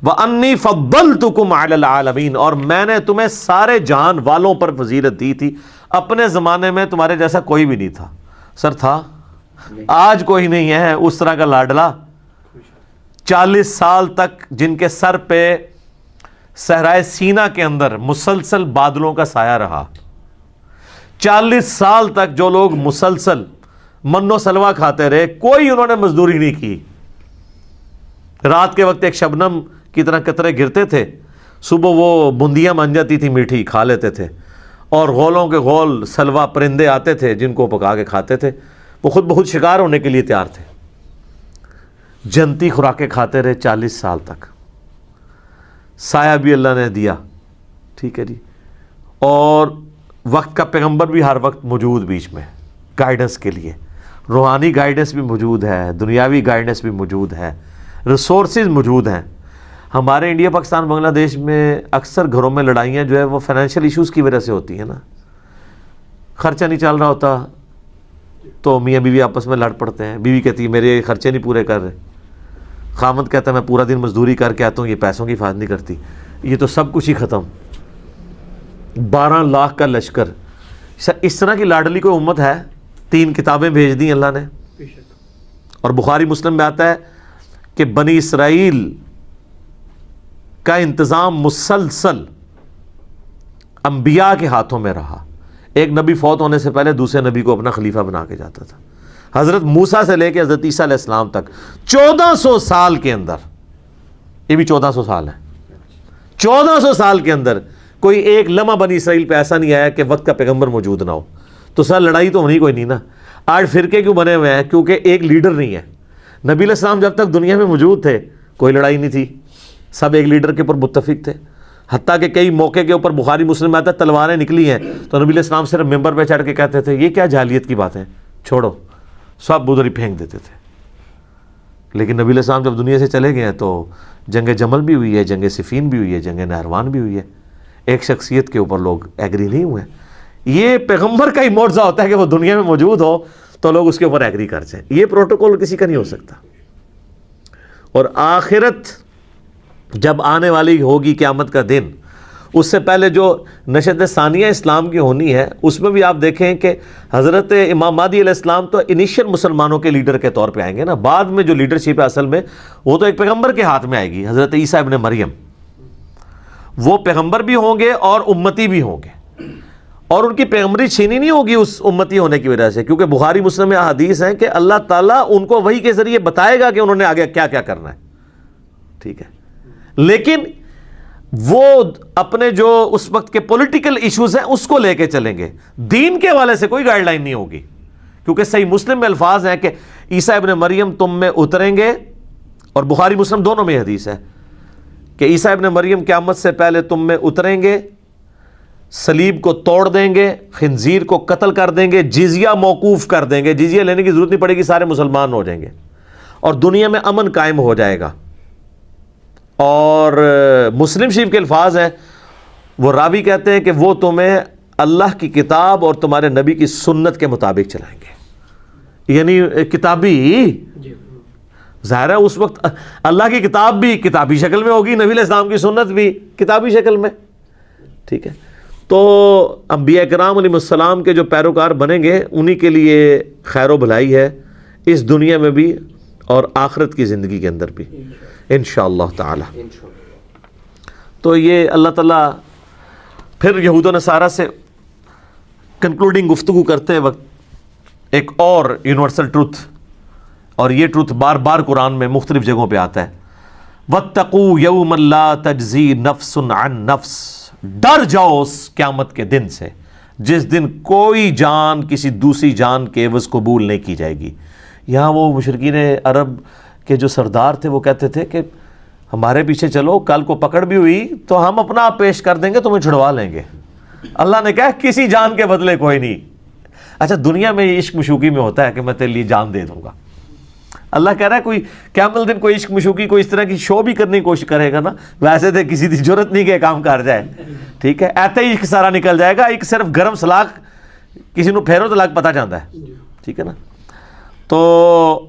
وانی فضلتکم علی العالمین، اور میں نے تمہیں سارے جہان والوں پر فضیلت دی تھی۔ اپنے زمانے میں تمہارے جیسا کوئی بھی نہیں تھا، سر تھا، آج کوئی نہیں ہے اس طرح کا لاڈلا۔ 40 سال تک جن کے سر پہ صحرائے سینا کے اندر مسلسل بادلوں کا سایہ رہا، 40 سال تک جو لوگ مسلسل من و سلوہ کھاتے رہے، کوئی انہوں نے مزدوری نہیں کی۔ رات کے وقت ایک شبنم کی طرح قطرے گرتے تھے، صبح وہ بندیاں بن جاتی تھی، میٹھی کھا لیتے تھے، اور غولوں کے غول سلوہ پرندے آتے تھے جن کو پکا کے کھاتے تھے، وہ خود بخود شکار ہونے کے لیے تیار تھے۔ جنتی خوراکیں کھاتے رہے 40 سال تک، سایہ بھی اللہ نے دیا، ٹھیک ہے جی، اور وقت کا پیغمبر بھی ہر وقت موجود بیچ میں گائیڈنس کے لیے، روحانی گائیڈنس بھی موجود ہے، دنیاوی گائیڈنس بھی موجود ہے، ریسورسز موجود ہیں۔ ہمارے انڈیا پاکستان بنگلہ دیش میں اکثر گھروں میں لڑائیاں جو ہے وہ فائنینشیل ایشوز کی وجہ سے ہوتی ہیں نا، خرچہ نہیں چل رہا ہوتا تو میاں بیوی آپس میں لڑ پڑتے ہیں، بیوی کہتی ہے میرے خرچے نہیں پورے کر رہے، خامد کہتا ہے میں پورا دن مزدوری کر کے آتا ہوں، یہ پیسوں کی حفاظت نہیں کرتی، یہ تو سب کچھ ہی ختم، 12 لاکھ کا لشکر۔ اس طرح کی لاڈلی کوئی امت ہے؟ 3 کتابیں بھیج دی اللہ نے، اور بخاری مسلم میں آتا ہے کہ بنی اسرائیل کا انتظام مسلسل انبیاء کے ہاتھوں میں رہا، ایک نبی فوت ہونے سے پہلے دوسرے نبی کو اپنا خلیفہ بنا کے جاتا تھا۔ حضرت موسیٰ سے لے کے حضرت عیسیٰ علیہ السلام تک 1400 سال کے اندر، یہ بھی 1400 سال ہے، 1400 سال کے اندر کوئی ایک لمحہ بنی اسرائیل پہ ایسا نہیں آیا کہ وقت کا پیغمبر موجود نہ ہو۔ تو سر لڑائی تو ہونی کوئی نہیں نا۔ آج فرقے کیوں بنے ہوئے ہیں؟ کیونکہ ایک لیڈر نہیں ہے۔ نبی علیہ السلام جب تک دنیا میں موجود تھے کوئی لڑائی نہیں تھی، سب ایک لیڈر کے اوپر متفق تھے، حتیٰ کہ کئی موقع کے اوپر بخاری مسلم میں آتا ہے تلواریں نکلی ہیں تو نبی علیہ السلام صرف ممبر پہ چڑھ کے کہتے تھے یہ کیا جاہلیت کی بات ہے، چھوڑو، سب بدری پھینک دیتے تھے۔ لیکن نبی علیہ السلام جب دنیا سے چلے گئے ہیں تو جنگ جمل بھی ہوئی ہے، جنگ صفین بھی ہوئی ہے، جنگ نہروان بھی ہوئی ہے، ایک شخصیت کے اوپر لوگ ایگری نہیں ہوئے۔ یہ پیغمبر کا ہی معجزہ ہوتا ہے کہ وہ دنیا میں موجود ہو تو لوگ اس کے اوپر ایگری کر جائیں، یہ پروٹوکول کسی کا نہیں ہو سکتا۔ اور آخرت جب آنے والی ہوگی قیامت کا دن، اس سے پہلے جو نشست ثانیہ اسلام کی ہونی ہے اس میں بھی آپ دیکھیں کہ حضرت امام مہدی علیہ السلام تو انیشیل مسلمانوں کے لیڈر کے طور پہ آئیں گے نا، بعد میں جو لیڈرشپ ہے اصل میں وہ تو ایک پیغمبر کے ہاتھ میں آئے گی، حضرت عیسیٰ ابن مریم، وہ پیغمبر بھی ہوں گے اور امتی بھی ہوں گے، اور ان کی پیغمبری چھینی نہیں ہوگی اس امتی ہونے کی وجہ سے، کیونکہ بخاری مسلم میں حدیث ہیں کہ اللہ تعالیٰ ان کو وحی کے ذریعے بتائے گا کہ انہوں نے آگے کیا کیا کرنا ہے، ٹھیک ہے، لیکن وہ اپنے جو اس وقت کے پولیٹیکل ایشوز ہیں اس کو لے کے چلیں گے، دین کے حوالے سے کوئی گائیڈ لائن نہیں ہوگی، کیونکہ صحیح مسلم میں الفاظ ہیں کہ عیسیٰ ابن مریم تم میں اتریں گے، اور بخاری مسلم دونوں میں حدیث ہے کہ عیسیٰ ابن مریم قیامت سے پہلے تم میں اتریں گے، صلیب کو توڑ دیں گے، خنزیر کو قتل کر دیں گے، جزیہ موقوف کر دیں گے، جزیہ لینے کی ضرورت نہیں پڑے گی، سارے مسلمان ہو جائیں گے، اور دنیا میں امن قائم ہو جائے گا۔ اور مسلم شریف کے الفاظ ہیں، وہ راوی کہتے ہیں کہ وہ تمہیں اللہ کی کتاب اور تمہارے نبی کی سنت کے مطابق چلائیں گے، یعنی کتابی، ظاہر ہے اس وقت اللہ کی کتاب بھی کتابی شکل میں ہوگی، نبی علیہ السلام کی سنت بھی کتابی شکل میں، ٹھیک ہے۔ تو انبیاء کرام علیہ السلام کے جو پیروکار بنیں گے انہی کے لیے خیر و بھلائی ہے، اس دنیا میں بھی اور آخرت کی زندگی کے اندر بھی انشاءاللہ تعالی۔ تو یہ اللہ تعالیٰ پھر یہود و نصارہ سے کنکلوڈنگ گفتگو کرتے وقت ایک اور یونیورسل ٹروتھ، اور یہ ٹروتھ بار بار قرآن میں مختلف جگہوں پہ آتا ہے، وَاتَّقُوا يَوْمًا لَا تَجْزِي نَفْسٌ عَن نَفْسٍ، ڈر جاؤ اس قیامت کے دن سے، جس دن کوئی جان کسی دوسری جان کے عوض قبول نہیں کی جائے گی۔ یہاں وہ مشرکین عرب کے جو سردار تھے وہ کہتے تھے کہ ہمارے پیچھے چلو، کل کو پکڑ بھی ہوئی تو ہم اپنا آپ پیش کر دیں گے، تمہیں چھڑوا لیں گے۔ اللہ نے کہا کسی جان کے بدلے کوئی نہیں۔ اچھا دنیا میں یہ عشق مشوقی میں ہوتا ہے کہ میں تیرے لیے جان دے دوں گا، اللہ کہہ رہا ہے کوئی قیامت دن کوئی عشق مشوقی کوئی اس طرح کی شو بھی کرنے کی کوشش کرے گا نا، ویسے تو کسی کی ضرورت نہیں کہ کام کر جائے، ٹھیک ہے، ایسے ہی عشق سارا نکل جائے گا، ایک صرف گرم سلاخ کسی نو پھیرو تو لگ پتہ جاتا ہے، ٹھیک ہے نا۔ تو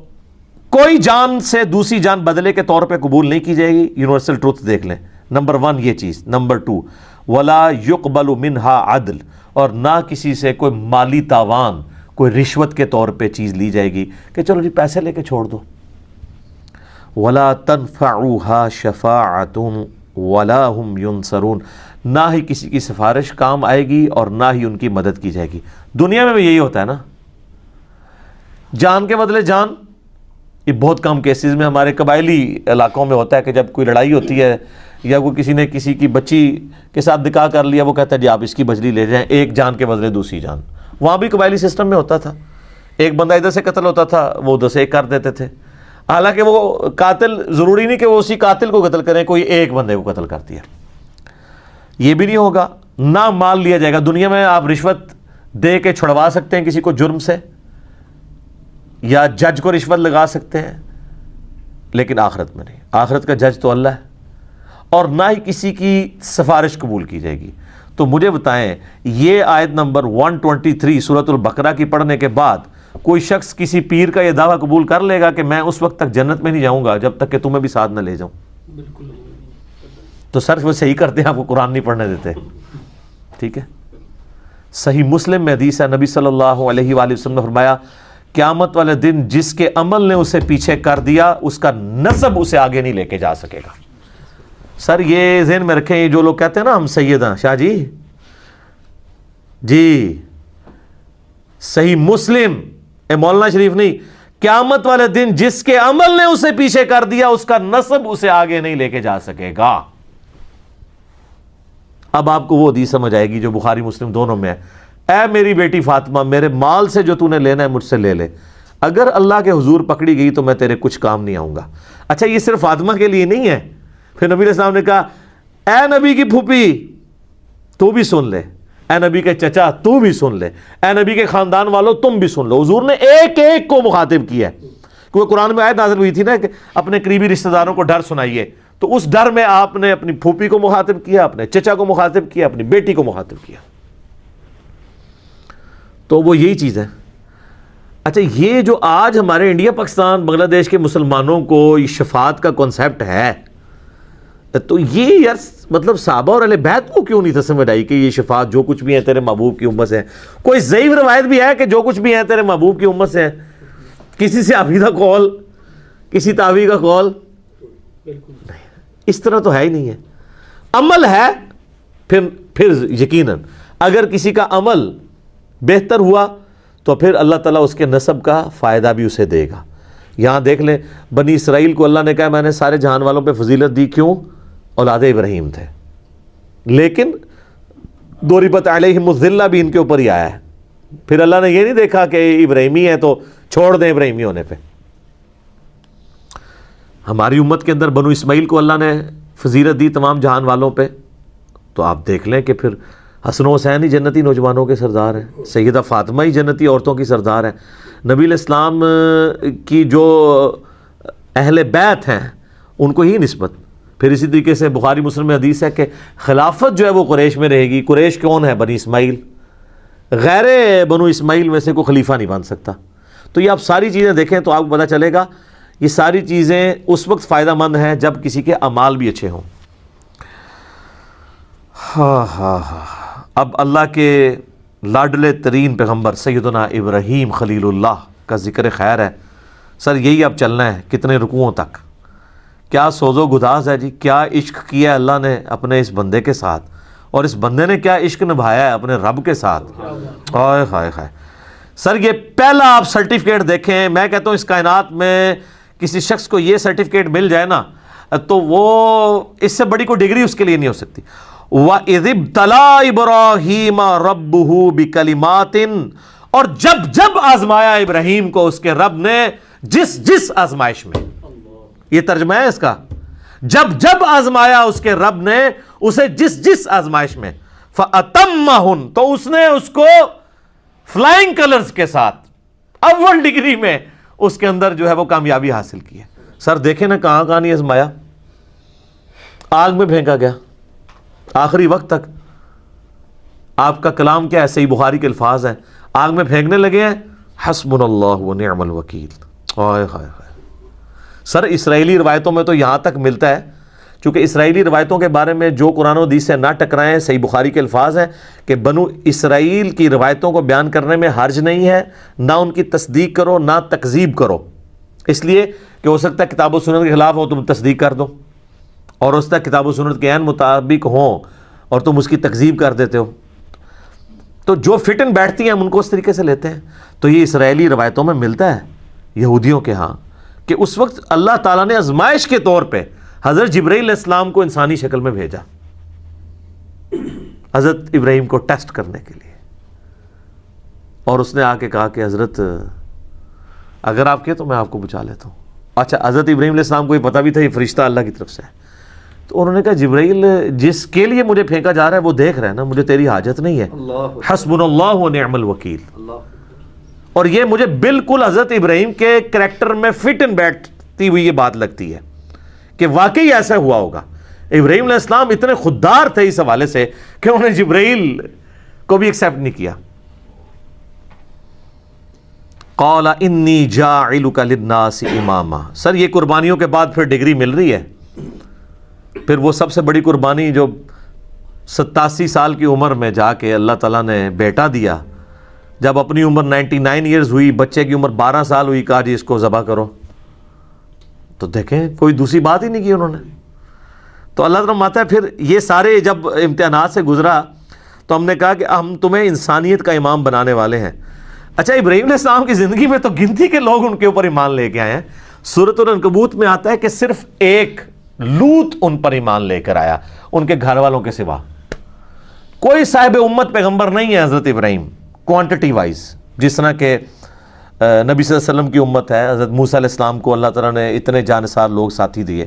کوئی جان سے دوسری جان بدلے کے طور پہ قبول نہیں کی جائے گی، یونیورسل ٹروتھ دیکھ لیں، نمبر 1 یہ چیز۔ نمبر 2 ولا يقبل منها عدل، اور نہ کسی سے کوئی مالی تاوان، کوئی رشوت کے طور پہ چیز لی جائے گی کہ چلو جی پیسے لے کے چھوڑ دو۔ ولا تنفعها شفاعة ولا هم ينصرون، نہ ہی کسی کی سفارش کام آئے گی اور نہ ہی ان کی مدد کی جائے گی۔ دنیا میں بھی یہی ہوتا ہے نا، جان کے بدلے جان۔ یہ بہت کم کیسز میں ہمارے قبائلی علاقوں میں ہوتا ہے کہ جب کوئی لڑائی ہوتی ہے یا کوئی کسی نے کسی کی بچی کے ساتھ نکاح کر لیا، وہ کہتا ہے جی آپ اس کی بجلی لے جائیں، ایک جان کے بدلے دوسری جان۔ وہاں بھی قبائلی سسٹم میں ہوتا تھا، ایک بندہ ادھر سے قتل ہوتا تھا، وہ ادھر سے ایک کر دیتے تھے، حالانکہ وہ قاتل ضروری نہیں کہ وہ اسی قاتل کو قتل کریں، کوئی ایک بندے کو قتل کر دیا۔ یہ بھی نہیں ہوگا، نہ مال لیا جائے گا۔ دنیا میں آپ رشوت دے کے چھڑوا سکتے ہیں کسی کو جرم سے، یا جج کو رشوت لگا سکتے ہیں، لیکن آخرت میں نہیں، آخرت کا جج تو اللہ ہے، اور نہ ہی کسی کی سفارش قبول کی جائے گی۔ تو مجھے بتائیں یہ آیت نمبر 123 سورۃ البقرہ کی پڑھنے کے بعد کوئی شخص کسی پیر کا یہ دعویٰ قبول کر لے گا کہ میں اس وقت تک جنت میں نہیں جاؤں گا جب تک کہ تمہیں بھی ساتھ نہ لے جاؤں؟ بالکل۔ تو سر وہ صحیح کرتے ہیں، آپ کو قرآن نہیں پڑھنے دیتے، ٹھیک ہے۔ صحیح مسلم میں حدیث ہے، نبی صلی اللہ علیہ وآلہ وسلم نے فرمایا قیامت والے دن جس کے عمل نے اسے پیچھے کر دیا اس کا نسب اسے آگے نہیں لے کے جا سکے گا۔ سر یہ ذہن میں رکھیں، یہ جو لوگ کہتے ہیں نا ہم سید ہیں، شاہ جی صحیح مسلم مولانا شریف نہیں، قیامت والے دن جس کے عمل نے اسے پیچھے کر دیا اس کا نسب اسے آگے نہیں لے کے جا سکے گا۔ اب آپ کو وہ حدیث سمجھ آئے گی جو بخاری مسلم دونوں میں ہے، اے میری بیٹی فاطمہ میرے مال سے جو تو نے لینا ہے مجھ سے لے لے، اگر اللہ کے حضور پکڑی گئی تو میں تیرے کچھ کام نہیں آؤں گا۔ اچھا یہ صرف فاطمہ کے لیے نہیں ہے، پھر نبی علیہ السلام نے کہا اے نبی کی پھوپھی تو بھی سن لے، اے نبی کے چچا تو بھی سن لے، اے نبی کے خاندان والوں تم بھی سن لو۔ حضور نے ایک ایک کو مخاطب کیا ہے، کیونکہ قرآن میں آیت نازل ہوئی تھی نا کہ اپنے قریبی رشتہ داروں کو ڈر سنائیے، تو اس ڈر میں آپ نے اپنی پھوپھی کو مخاطب کیا، اپنے چچا کو مخاطب کیا، اپنی بیٹی کو مخاطب کیا۔ تو وہ یہی چیز ہے۔ اچھا یہ جو آج ہمارے انڈیا پاکستان بنگلہ دیش کے مسلمانوں کو یہ شفاعت کا کنسیپٹ ہے، تو یہ یار مطلب صحابہ اور اہل بیت کو کیوں نہیں تھا سمجھ آئی کہ یہ شفاعت جو کچھ بھی ہے تیرے محبوب کی امت سے ہے؟ کوئی ضعیف روایت بھی ہے کہ جو کچھ بھی ہے تیرے محبوب کی امت سے ہے، کسی سے عقیدہ قول، کسی تابعی کا قول، اس طرح تو ہے ہی نہیں ہے۔ عمل ہے پھر یقیناً اگر کسی کا عمل بہتر ہوا تو پھر اللہ تعالیٰ اس کے نسب کا فائدہ بھی اسے دے گا۔ یہاں دیکھ لیں بنی اسرائیل کو اللہ نے کہا میں نے سارے جہان والوں پہ فضیلت دی، کیوں؟ اولاد ابراہیم تھے، لیکن ضربت علیہم الذلہ بھی ان کے اوپر ہی آیا ہے۔ پھر اللہ نے یہ نہیں دیکھا کہ ابراہیمی ہے تو چھوڑ دیں ابراہیمی ہونے پہ۔ ہماری امت کے اندر بنو اسماعیل کو اللہ نے فضیلت دی تمام جہان والوں پہ، تو آپ دیکھ لیں کہ پھر حسن و حسین ہی جنتی نوجوانوں کے سردار ہیں، سیدہ فاطمہ ہی جنتی عورتوں کی سردار ہیں، نبی علیہ السلام کی جو اہل بیت ہیں ان کو ہی نسبت۔ پھر اسی طریقے سے بخاری مسلم میں حدیث ہے کہ خلافت جو ہے وہ قریش میں رہے گی۔ قریش کون ہے؟ بنی اسماعیل، غیر بنو اسماعیل میں سے کوئی خلیفہ نہیں بن سکتا۔ تو یہ آپ ساری چیزیں دیکھیں تو آپ کو پتہ چلے گا یہ ساری چیزیں اس وقت فائدہ مند ہیں جب کسی کے اعمال بھی اچھے ہوں۔ اب اللہ کے لاڈلے ترین پیغمبر سیدنا ابراہیم خلیل اللہ کا ذکر خیر ہے۔ سر یہی اب چلنا ہے کتنے رکوعوں تک؟ کیا سوز و گداز ہے جی، کیا عشق کیا ہے اللہ نے اپنے اس بندے کے ساتھ، اور اس بندے نے کیا عشق نبھایا ہے اپنے رب کے ساتھ۔ ہائے ہائے ہائے سر یہ پہلا آپ سرٹیفکیٹ دیکھیں، میں کہتا ہوں اس کائنات میں کسی شخص کو یہ سرٹیفکیٹ مل جائے نا تو وہ اس سے بڑی کوئی ڈگری اس کے لیے نہیں ہو سکتی۔ وَإِذِ ابْتَلَىٰ إِبْرَاهِيمَ رَبُّهُ بِكَلِمَاتٍ، اور جب آزمایا ابراہیم کو اس کے رب نے جس آزمائش میں. یہ ترجمہ ہے اس کا، جب آزمایا اس کے رب نے اسے جس آزمائش میں، فَأَتَمَّهُنْ، تو اس نے اس کو فلائنگ کلرز کے ساتھ اول ڈگری میں اس کے اندر جو ہے وہ کامیابی حاصل کی ہے. سر دیکھیں نا کہاں نہیں آزمایا، آگ میں پھینکا گیا آخری وقت تک. آپ کا کلام کیا ہے؟ صحیح بخاری کے الفاظ ہیں، آگ میں پھینکنے لگے ہیں حسبنا اللہ ونعم الوکیل. ہائے ہائے ہائے. سر اسرائیلی روایتوں میں تو یہاں تک ملتا ہے، چونکہ اسرائیلی روایتوں کے بارے میں جو قرآن و حدیث سے نہ ٹکرائیں، صحیح بخاری کے الفاظ ہیں کہ بنو اسرائیل کی روایتوں کو بیان کرنے میں حرج نہیں ہے، نہ ان کی تصدیق کرو نہ تکذیب کرو، اس لیے کہ ہو سکتا ہے کتاب و سنت کے خلاف ہو تم تصدیق کر دو، اور ہو سکتا ہے کتاب و سنت کے عین مطابق ہوں اور تم اس کی تکذیب کر دیتے ہو. تو جو فٹ ان بیٹھتی ہیں ہم ان کو اس طریقے سے لیتے ہیں. تو یہ اسرائیلی روایتوں میں ملتا ہے یہودیوں کے ہاں کہ اس وقت اللہ تعالیٰ نے آزمائش کے طور پہ حضرت جبرائیل علیہ السلام کو انسانی شکل میں بھیجا حضرت ابراہیم کو ٹیسٹ کرنے کے لیے، اور اس نے آ کے کہا کہ حضرت اگر آپ کے تو میں آپ کو بچا لیتا ہوں. اچھا حضرت ابراہیم علیہ السلام کو یہ پتہ بھی تھا یہ فرشتہ اللہ کی طرف سے ہے، تو انہوں نے کہا جبرائیل جس کے لیے مجھے پھینکا جا رہا ہے وہ دیکھ رہا ہے نا، مجھے تیری حاجت نہیں ہے، حسبنا اللہ ونعم الوکیل. اور یہ مجھے بالکل حضرت ابراہیم کے کریکٹر میں فٹ ان بیٹھتی ہوئی یہ بات لگتی ہے کہ واقعی ایسا ہوا ہوگا. ابراہیم علیہ السلام اتنے خوددار تھے اس حوالے سے کہ انہوں نے جبرائیل کو بھی ایکسیپٹ نہیں کیا. قال انی جاعلک للناس اماما. سر یہ قربانیوں کے بعد پھر ڈگری مل رہی ہے. پھر وہ سب سے بڑی قربانی جو 87 سال کی عمر میں جا کے اللہ تعالیٰ نے بیٹا دیا، جب اپنی عمر 99 ایئرز ہوئی، بچے کی عمر 12 سال ہوئی، کہا جی اس کو ذبح کرو. تو دیکھیں کوئی دوسری بات ہی نہیں کی انہوں نے. تو اللہ تعالیٰ ماتا ہے پھر یہ سارے جب امتحانات سے گزرا تو ہم نے کہا کہ ہم تمہیں انسانیت کا امام بنانے والے ہیں. اچھا ابراہیم علیہ السلام کی زندگی میں تو گنتی کے لوگ ان کے اوپر ایمان لے کے آئے ہیں. سورۃ العنکبوت میں آتا ہے کہ صرف ایک لوط ان پر ایمان لے کر آیا ان کے گھر والوں کے سوا. کوئی صاحب امت پیغمبر نہیں ہے حضرت ابراہیم کوانٹٹی وائز، جس طرح کہ نبی صلی اللہ علیہ وسلم کی امت ہے. حضرت موسیٰ علیہ السلام کو اللہ تعالیٰ نے اتنے جانثار لوگ ساتھی دیے.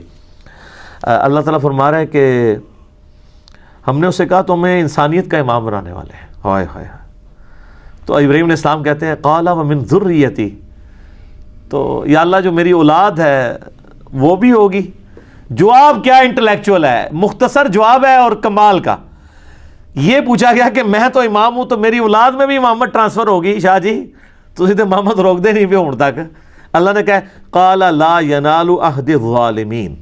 اللہ تعالیٰ فرما رہا ہے کہ ہم نے اسے کہا تو ہمیں انسانیت کا امام بنانے والے ہیں. ہائے ہائے. تو ابراہیم علیہ السلام کہتے ہیں قال ومن ذریتی، تو یا اللہ جو میری اولاد ہے وہ بھی ہوگی. جواب کیا انٹلیکچوئل ہے، مختصر جواب ہے اور کمال کا. یہ پوچھا گیا کہ میں تو امام ہوں تو میری اولاد میں بھی امامت ٹرانسفر ہوگی. شاہ جی تسی تے امامت روک دے نہیں پہ ہون تک. اللہ نے کہا قال لا ینال عہد الظالمین،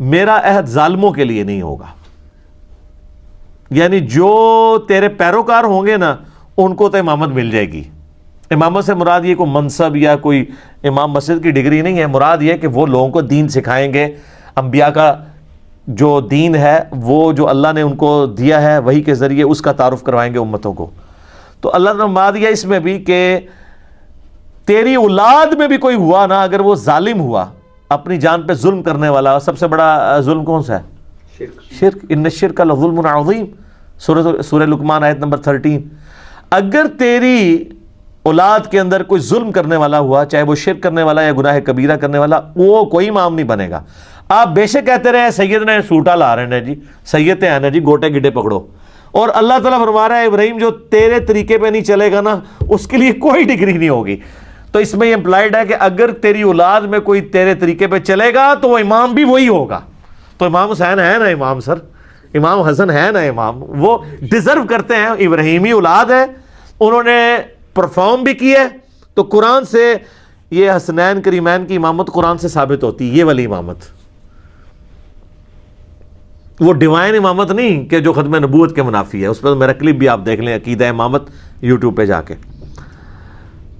میرا عہد ظالموں کے لیے نہیں ہوگا. یعنی جو تیرے پیروکار ہوں گے نا ان کو تو امامت مل جائے گی. امامت سے مراد یہ کوئی منصب یا کوئی امام مسجد کی ڈگری نہیں ہے. مراد یہ کہ وہ لوگوں کو دین سکھائیں گے. انبیاء کا جو دین ہے وہ جو اللہ نے ان کو دیا ہے وہی کے ذریعے اس کا تعارف کروائیں گے امتوں کو. تو اللہ نے فرما دیا اس میں بھی کہ تیری اولاد میں بھی کوئی ہوا نا اگر وہ ظالم ہوا، اپنی جان پہ ظلم کرنے والا. سب سے بڑا ظلم کون سا ہے؟ شرک. ان الشرک لظلم عظیم، سورہ لقمان آیت نمبر 13. اگر تیری اولاد کے اندر کوئی ظلم کرنے والا ہوا، چاہے وہ شرک کرنے والا یا گناہ کبیرہ کرنے والا، وہ کوئی امام نہیں بنے گا. آپ بے شک کہتے رہے سید نے سوٹا لا رہے ہیں جی، سید ہیں نا جی، گوٹے گڈے پکڑو. اور اللہ تعالیٰ فرما رہا ہے ابراہیم جو تیرے طریقے پہ نہیں چلے گا نا اس کے لیے کوئی ڈگری نہیں ہوگی. تو اس میں یہ امپلائڈ ہے کہ اگر تیری اولاد میں کوئی تیرے طریقے پہ چلے گا تو وہ امام بھی وہی ہوگا. تو امام حسین ہے نا امام، سر امام حسن ہے نا امام، وہ ڈیزرو کرتے ہیں. ابراہیمی اولاد ہے، انہوں نے پرفارم بھی کی ہے. تو قرآن سے یہ حسنین کریمین کی امامت قرآن سے ثابت ہوتی ہے. یہ والی امامت وہ ڈیوائن امامت نہیں کہ جو ختم نبوت کے منافی ہے. اس پر میرا کلپ بھی آپ دیکھ لیں، عقیدہ امامت یوٹیوب پہ جا کے.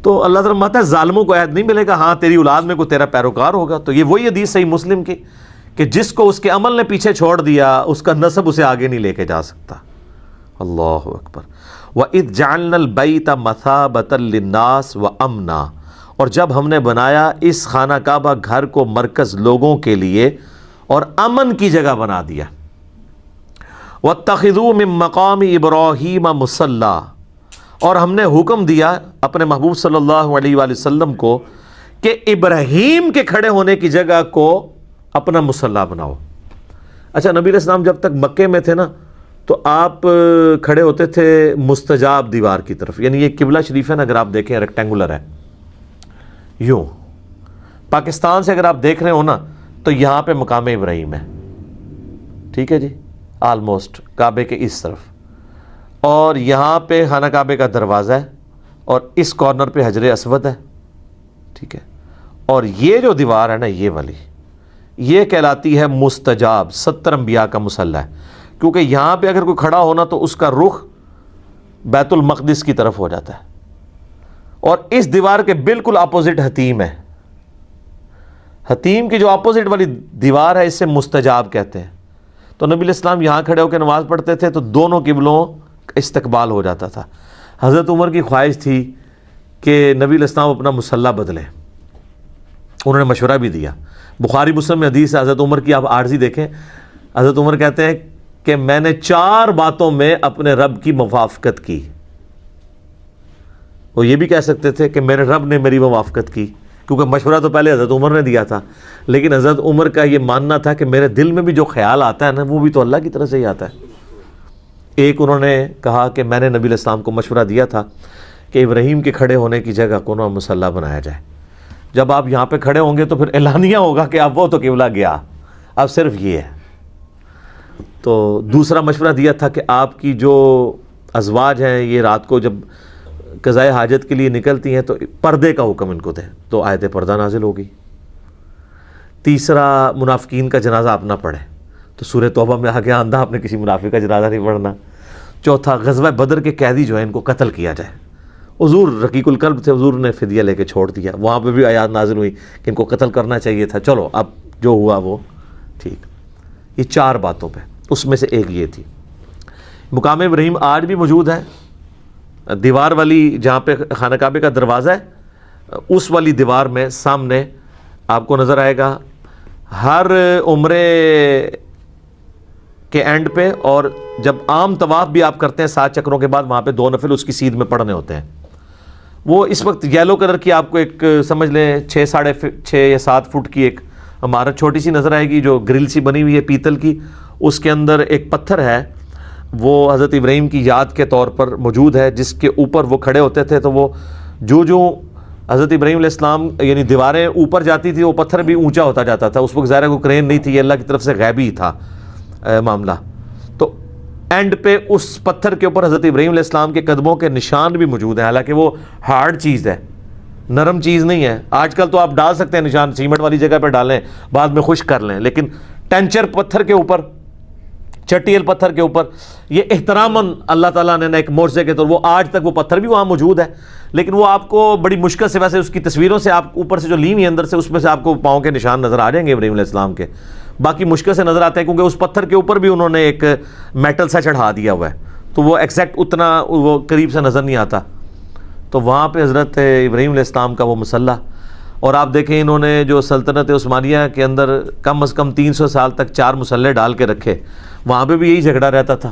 تو اللہ تعالیٰ فرماتا ہے ظالموں کو عہد نہیں ملے گا. ہاں تیری اولاد میں کوئی تیرا پیروکار ہوگا. تو یہ وہی حدیث صحیح مسلم کی کہ جس کو اس کے عمل نے پیچھے چھوڑ دیا اس کا نسب اسے آگے نہیں لے کے جا سکتا. اللہ اکبر. وَإِذْ جَعَلْنَا الْبَيْتَ مَثَابَةً لِلنَّاسِ وَأَمْنًا، اور جب ہم نے بنایا اس خانہ کعبہ گھر کو مرکز لوگوں کے لیے اور امن کی جگہ بنا دیا. وَاتَّخِذُوا مِن مَّقَامِ إِبْرَاهِيمَ مُصَلًّى، اور ہم نے حکم دیا اپنے محبوب صلی اللہ علیہ وآلہ وسلم کو کہ ابراہیم کے کھڑے ہونے کی جگہ کو اپنا مصلی بناؤ۔ اچھا، نبی علیہ السلام جب تک مکے میں تھے نا تو آپ کھڑے ہوتے تھے مستجاب دیوار کی طرف، یعنی یہ قبلہ شریف ہے نا، اگر آپ دیکھیں ریکٹینگولر ہے یوں، پاکستان سے اگر آپ دیکھ رہے ہو نا تو یہاں پہ مقام ابراہیم ہے، ٹھیک ہے جی، آلموسٹ کعبے کے اس طرف، اور یہاں پہ خانہ کعبے کا دروازہ ہے، اور اس کارنر پہ حجر اسود ہے، ٹھیک ہے، اور یہ جو دیوار ہے نا یہ والی، یہ کہلاتی ہے مستجاب، 70 انبیاء کا مصلی ہے، کیونکہ یہاں پہ اگر کوئی کھڑا ہونا تو اس کا رخ بیت المقدس کی طرف ہو جاتا ہے، اور اس دیوار کے بالکل اپوزٹ حتیم ہے، حتیم کی جو اپوزٹ والی دیوار ہے اسے مستجاب کہتے ہیں۔ تو نبی علیہ السلام یہاں کھڑے ہو کے نماز پڑھتے تھے تو دونوں قبلوں استقبال ہو جاتا تھا۔ حضرت عمر کی خواہش تھی کہ نبی علیہ السلام اپنا مصلی بدلیں، انہوں نے مشورہ بھی دیا، بخاری مسلم میں حدیث ہے حضرت عمر کی، آپ عارضی دیکھیں، حضرت عمر کہتے ہیں کہ میں نے 4 باتوں میں اپنے رب کی موافقت کی۔ وہ یہ بھی کہہ سکتے تھے کہ میرے رب نے میری موافقت کی، کیونکہ مشورہ تو پہلے حضرت عمر نے دیا تھا، لیکن حضرت عمر کا یہ ماننا تھا کہ میرے دل میں بھی جو خیال آتا ہے نا وہ بھی تو اللہ کی طرف سے ہی آتا ہے۔ ایک انہوں نے کہا کہ میں نے نبی علیہ السلام کو مشورہ دیا تھا کہ ابراہیم کے کھڑے ہونے کی جگہ کو نا مصلی بنایا جائے، جب آپ یہاں پہ کھڑے ہوں گے تو پھر اعلانیہ ہوگا کہ اب وہ تو قبلہ گیا، اب صرف یہ ہے۔ تو دوسرا مشورہ دیا تھا کہ آپ کی جو ازواج ہیں یہ رات کو جب قضائے حاجت کے لیے نکلتی ہیں تو پردے کا حکم ان کو دیں، تو آیت پردہ نازل ہوگی۔ تیسرا، منافقین کا جنازہ آپ نہ پڑھیں، تو سورہ توبہ میں آ گیا اندھا آپ نے کسی منافق کا جنازہ نہیں پڑھنا۔ چوتھا، غزوہ بدر کے قیدی جو ہیں ان کو قتل کیا جائے، حضور رقیق القلب تھے، حضور نے فدیہ لے کے چھوڑ دیا، وہاں پہ بھی آیات نازل ہوئی کہ ان کو قتل کرنا چاہیے تھا، چلو اب جو ہوا وہ ٹھیک۔ یہ 4 باتوں پہ، اس میں سے ایک یہ تھی۔ مقام ابراہیم آج بھی موجود ہے، دیوار والی جہاں پہ خانہ کعبے کا دروازہ ہے اس والی دیوار میں سامنے آپ کو نظر آئے گا، ہر عمرے کے اینڈ پہ، اور جب عام طواف بھی آپ کرتے ہیں 7 چکروں کے بعد وہاں پہ 2 نفل اس کی سیدھ میں پڑھنے ہوتے ہیں۔ وہ اس وقت یلو کلر کی آپ کو ایک سمجھ لیں 6 یا 7 فٹ کی ایک عمارت چھوٹی سی نظر آئے گی جو گرل سی بنی ہوئی ہے پیتل کی، اس کے اندر ایک پتھر ہے، وہ حضرت ابراہیم کی یاد کے طور پر موجود ہے، جس کے اوپر وہ کھڑے ہوتے تھے تو وہ جو حضرت ابراہیم علیہ السلام یعنی دیواریں اوپر جاتی تھی وہ پتھر بھی اونچا ہوتا جاتا تھا۔ اس وقت ظاہر کوئی کرین نہیں تھی، یہ اللہ کی طرف سے غیبی تھا معاملہ۔ تو اینڈ پہ اس پتھر کے اوپر حضرت ابراہیم علیہ السلام کے قدموں کے نشان بھی موجود ہیں، حالانکہ وہ ہارڈ چیز ہے، نرم چیز نہیں ہے۔ آج کل تو آپ ڈال سکتے ہیں نشان، سیمنٹ والی جگہ پہ ڈالیں بعد میں خشک کر لیں، لیکن ٹینچر پتھر کے اوپر، چٹیل پتھر کے اوپر، یہ احتراماً اللہ تعالیٰ نے ایک معجزے کے طور، وہ آج تک وہ پتھر بھی وہاں موجود ہے، لیکن وہ آپ کو بڑی مشکل سے، ویسے اس کی تصویروں سے آپ اوپر سے جو لی ہوئی اندر سے اس میں سے آپ کو پاؤں کے نشان نظر آ جائیں گے ابراہیم علیہ السلام کے، باقی مشکل سے نظر آتے ہیں کیونکہ اس پتھر کے اوپر بھی انہوں نے ایک میٹل سا چڑھا دیا ہوا ہے، تو وہ ایگزیکٹ اتنا وہ قریب سے نظر نہیں آتا۔ تو وہاں پہ حضرت ابراہیم علیہ السلام کا وہ مصلی، اور آپ دیکھیں انہوں نے جو سلطنت عثمانیہ کے اندر کم از کم 300 سال تک 4 مصلے ڈال کے رکھے، وہاں پہ بھی یہی جھگڑا رہتا تھا،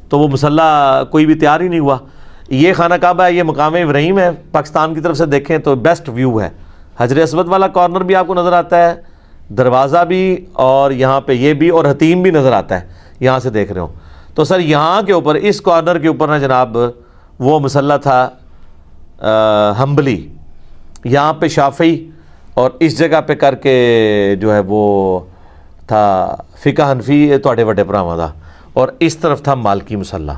تو وہ مصلی کوئی بھی تیار ہی نہیں ہوا۔ یہ خانہ کعبہ ہے، یہ مقام ابراہیم ہے، پاکستان کی طرف سے دیکھیں تو بیسٹ ویو ہے، حجر اسود والا کارنر بھی آپ کو نظر آتا ہے، دروازہ بھی، اور یہاں پہ یہ بھی، اور حتیم بھی نظر آتا ہے یہاں سے دیکھ رہے ہوں۔ تو سر یہاں کے اوپر اس کارنر کے اوپر نا جناب وہ مصلی تھا حنبلی، یہاں پہ شافعی، اور اس جگہ پہ کر کے جو ہے وہ تھا فقہ حنفی تواڈے وڈے بھراواں دا، اور اس طرف تھا مالکی مصلی۔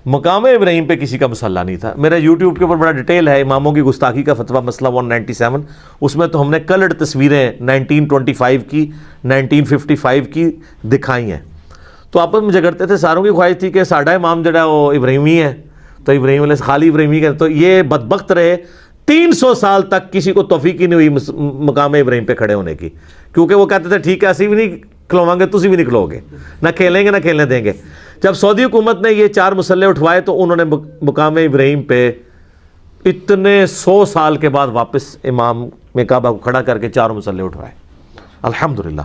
مقام ابراہیم پہ کسی کا مصلی نہیں تھا۔ میرا یوٹیوب کے اوپر بڑا ڈیٹیل ہے اماموں کی گستاخی کا فتویٰ مسئلہ 197، اس میں تو ہم نے کلرڈ تصویریں 1925 کی 1955 کی دکھائی ہیں۔ تو آپس میں جھگڑتے تھے، ساروں کی خواہش تھی کہ ساڈا امام جڑا وہ ابراہیمی ہے، تو ابراہیم علیہ خالی ابراہیمی کا، تو یہ بدبخت رہے 300 سال تک کسی کو توفیق ہی نہیں ہوئی مقام ابراہیم پہ کھڑے ہونے کی، کیونکہ وہ کہتے تھے ٹھیک ہے اسی بھی نہیں کھلواؤں گے، تسی بھی نہیں کھلو گے، نہ کھیلیں گے نہ کھیلنے دیں گے۔ جب سعودی حکومت نے یہ 4 مصلے اٹھوائے تو انہوں نے مقام ابراہیم پہ اتنے 100 سال کے بعد واپس امام میں کعبہ کو کھڑا کر کے 4 مصلے اٹھوائے، الحمدللہ۔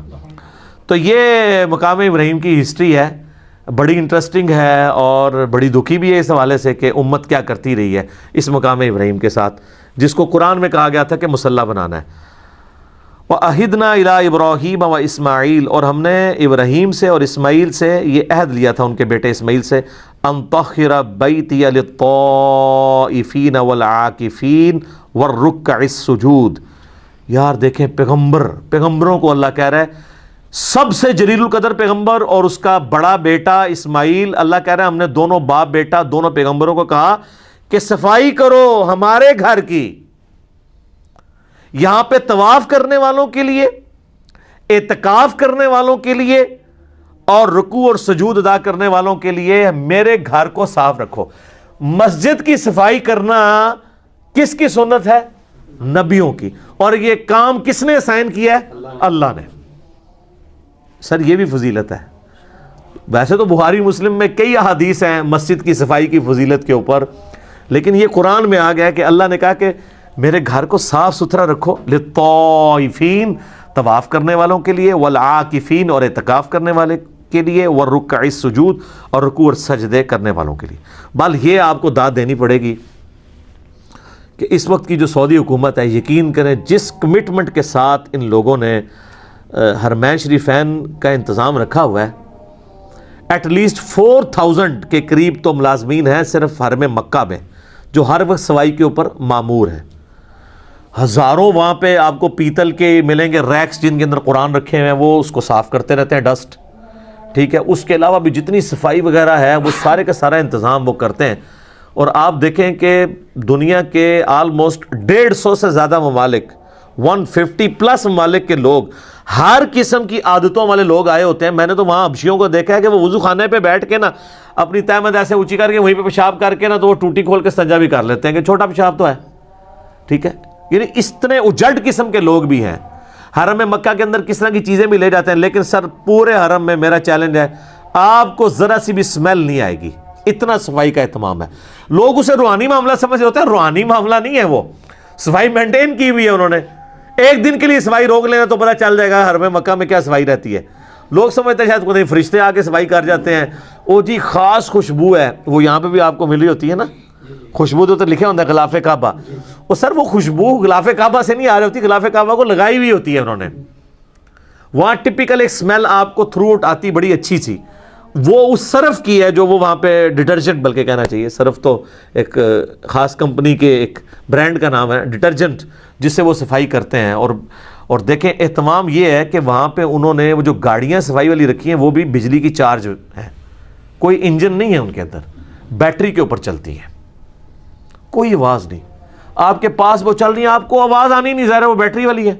تو یہ مقام ابراہیم کی ہسٹری ہے۔ بڑی انٹرسٹنگ ہے اور بڑی دکھی بھی ہے اس حوالے سے کہ امت کیا کرتی رہی ہے اس مقام ابراہیم کے ساتھ، جس کو قرآن میں کہا گیا تھا کہ مسلح بنانا ہے۔ وَأَهِدْنَا إِلَىٰ إِبْرَاهِيمَ وَإِسْمَاعِيلَ، اور ہم نے ابراہیم سے اور اسماعیل سے یہ عہد لیا تھا، ان کے بیٹے اسماعیل سے، أَن طَهِّرَ بَيْتِيَ لِلطَّائِفِينَ وَالْعَاكِفِينَ وَالرُّكَّعِ السُّجُودِ۔ یار دیکھیں پیغمبروں کو اللہ کہہ رہا ہے، سب سے جلیل القدر پیغمبر اور اس کا بڑا بیٹا اسماعیل، اللہ کہہ رہا ہے ہم نے دونوں باپ بیٹا دونوں پیغمبروں کو کہا کہ صفائی کرو ہمارے گھر کی، یہاں پہ طواف کرنے والوں کے لیے، اعتکاف کرنے والوں کے لیے اور رکوع اور سجود ادا کرنے والوں کے لیے میرے گھر کو صاف رکھو۔ مسجد کی صفائی کرنا کس کی سنت ہے؟ نبیوں کی، اور یہ کام کس نے اسائن کیا ہے؟ اللہ نے۔ سر یہ بھی فضیلت ہے، ویسے تو بخاری مسلم میں کئی احادیث ہیں مسجد کی صفائی کی فضیلت کے اوپر، لیکن یہ قرآن میں آ گیا کہ اللہ نے کہا کہ میرے گھر کو صاف ستھرا رکھو، للطائفین طواف کرنے والوں کے لیے، والعاکفین اور اعتکاف کرنے والے کے لیے، والرکع السجود اور رکوع اور سجدے کرنے والوں کے لیے۔ بل یہ آپ کو داد دینی پڑے گی کہ اس وقت کی جو سعودی حکومت ہے، یقین کریں جس کمٹمنٹ کے ساتھ ان لوگوں نے حرمین شریفین کا انتظام رکھا ہوا ہے، ایٹ لیسٹ 4000 کے قریب تو ملازمین ہیں صرف حرم مکہ میں جو ہر وقت صفائی کے اوپر مامور ہیں۔ ہزاروں وہاں پہ آپ کو پیتل کے ملیں گے ریکس جن کے اندر قرآن رکھے ہوئے ہیں، وہ اس کو صاف کرتے رہتے ہیں ڈسٹ، ٹھیک ہے۔ اس کے علاوہ بھی جتنی صفائی وغیرہ ہے وہ سارے کا سارا انتظام وہ کرتے ہیں۔ اور آپ دیکھیں کہ دنیا کے آلموسٹ 150 سے زیادہ ممالک، 150+ ممالک کے لوگ، ہر قسم کی عادتوں والے لوگ آئے ہوتے ہیں۔ میں نے تو وہاں حبشیوں کو دیکھا ہے کہ وہ وضو خانے پہ بیٹھ کے نا اپنی تہمت ایسے اونچی کر کے وہیں پہ پیشاب کر کے نا تو وہ ٹوٹی کھول کے استنجا بھی کر لیتے ہیں کہ چھوٹا پیشاب تو ہے، ٹھیک ہے۔ یعنی اتنے اجڑ قسم کے لوگ بھی ہیں۔ حرم مکہ کے اندر کس طرح کی چیزیں بھی لے جاتے ہیں، لیکن سر پورے حرم میں میرا چیلنج ہے آپ کو ذرا سی بھی سمیل نہیں آئے گی، اتنا صفائی کا اہتمام ہے۔ لوگ اسے روحانی معاملہ سمجھ رہے ہوتے ہیں، روحانی معاملہ نہیں ہے، وہ صفائی مینٹین کی ہوئی ہے انہوں نے۔ ایک دن کے لیے صفائی روک لینا تو پتہ چل جائے گا حرم مکہ میں کیا صفائی رہتی ہے۔ لوگ سمجھتے ہیں شاید کوئی فرشتے آ کے صفائی کر جاتے ہیں، او جی خاص خوشبو ہے، وہ یہاں پہ بھی آپ کو مل رہی ہوتی ہے نا، خوشبو تو لکھے ہوتا ہے غلاف کعبہ، اور سر وہ خوشبو غلاف کعبہ سے نہیں آ رہی ہوتی، غلاف کعبہ کو لگائی ہوئی ہوتی ہے انہوں نے۔ وہاں ٹپیکل ایک سمیل آپ کو تھرو آؤٹ آتی، بڑی اچھی سی، وہ اس صرف کی ہے جو وہ وہاں پہ ڈٹرجنٹ بلکہ کہنا چاہیے، صرف تو ایک خاص کمپنی کے ایک برانڈ کا نام ہے ڈٹرجنٹ جس سے وہ صفائی کرتے ہیں۔ اور دیکھیں اہتمام یہ ہے کہ وہاں پہ انہوں نے وہ جو گاڑیاں صفائی والی رکھی ہیں وہ بھی بجلی کی چارج ہیں، کوئی انجن نہیں ہے ان کے اندر، بیٹری کے اوپر چلتی ہیں، کوئی آواز نہیں، آپ کے پاس وہ چل رہی ہیں آپ کو آواز آنی نہیں، ظاہر ہے وہ بیٹری والی ہے۔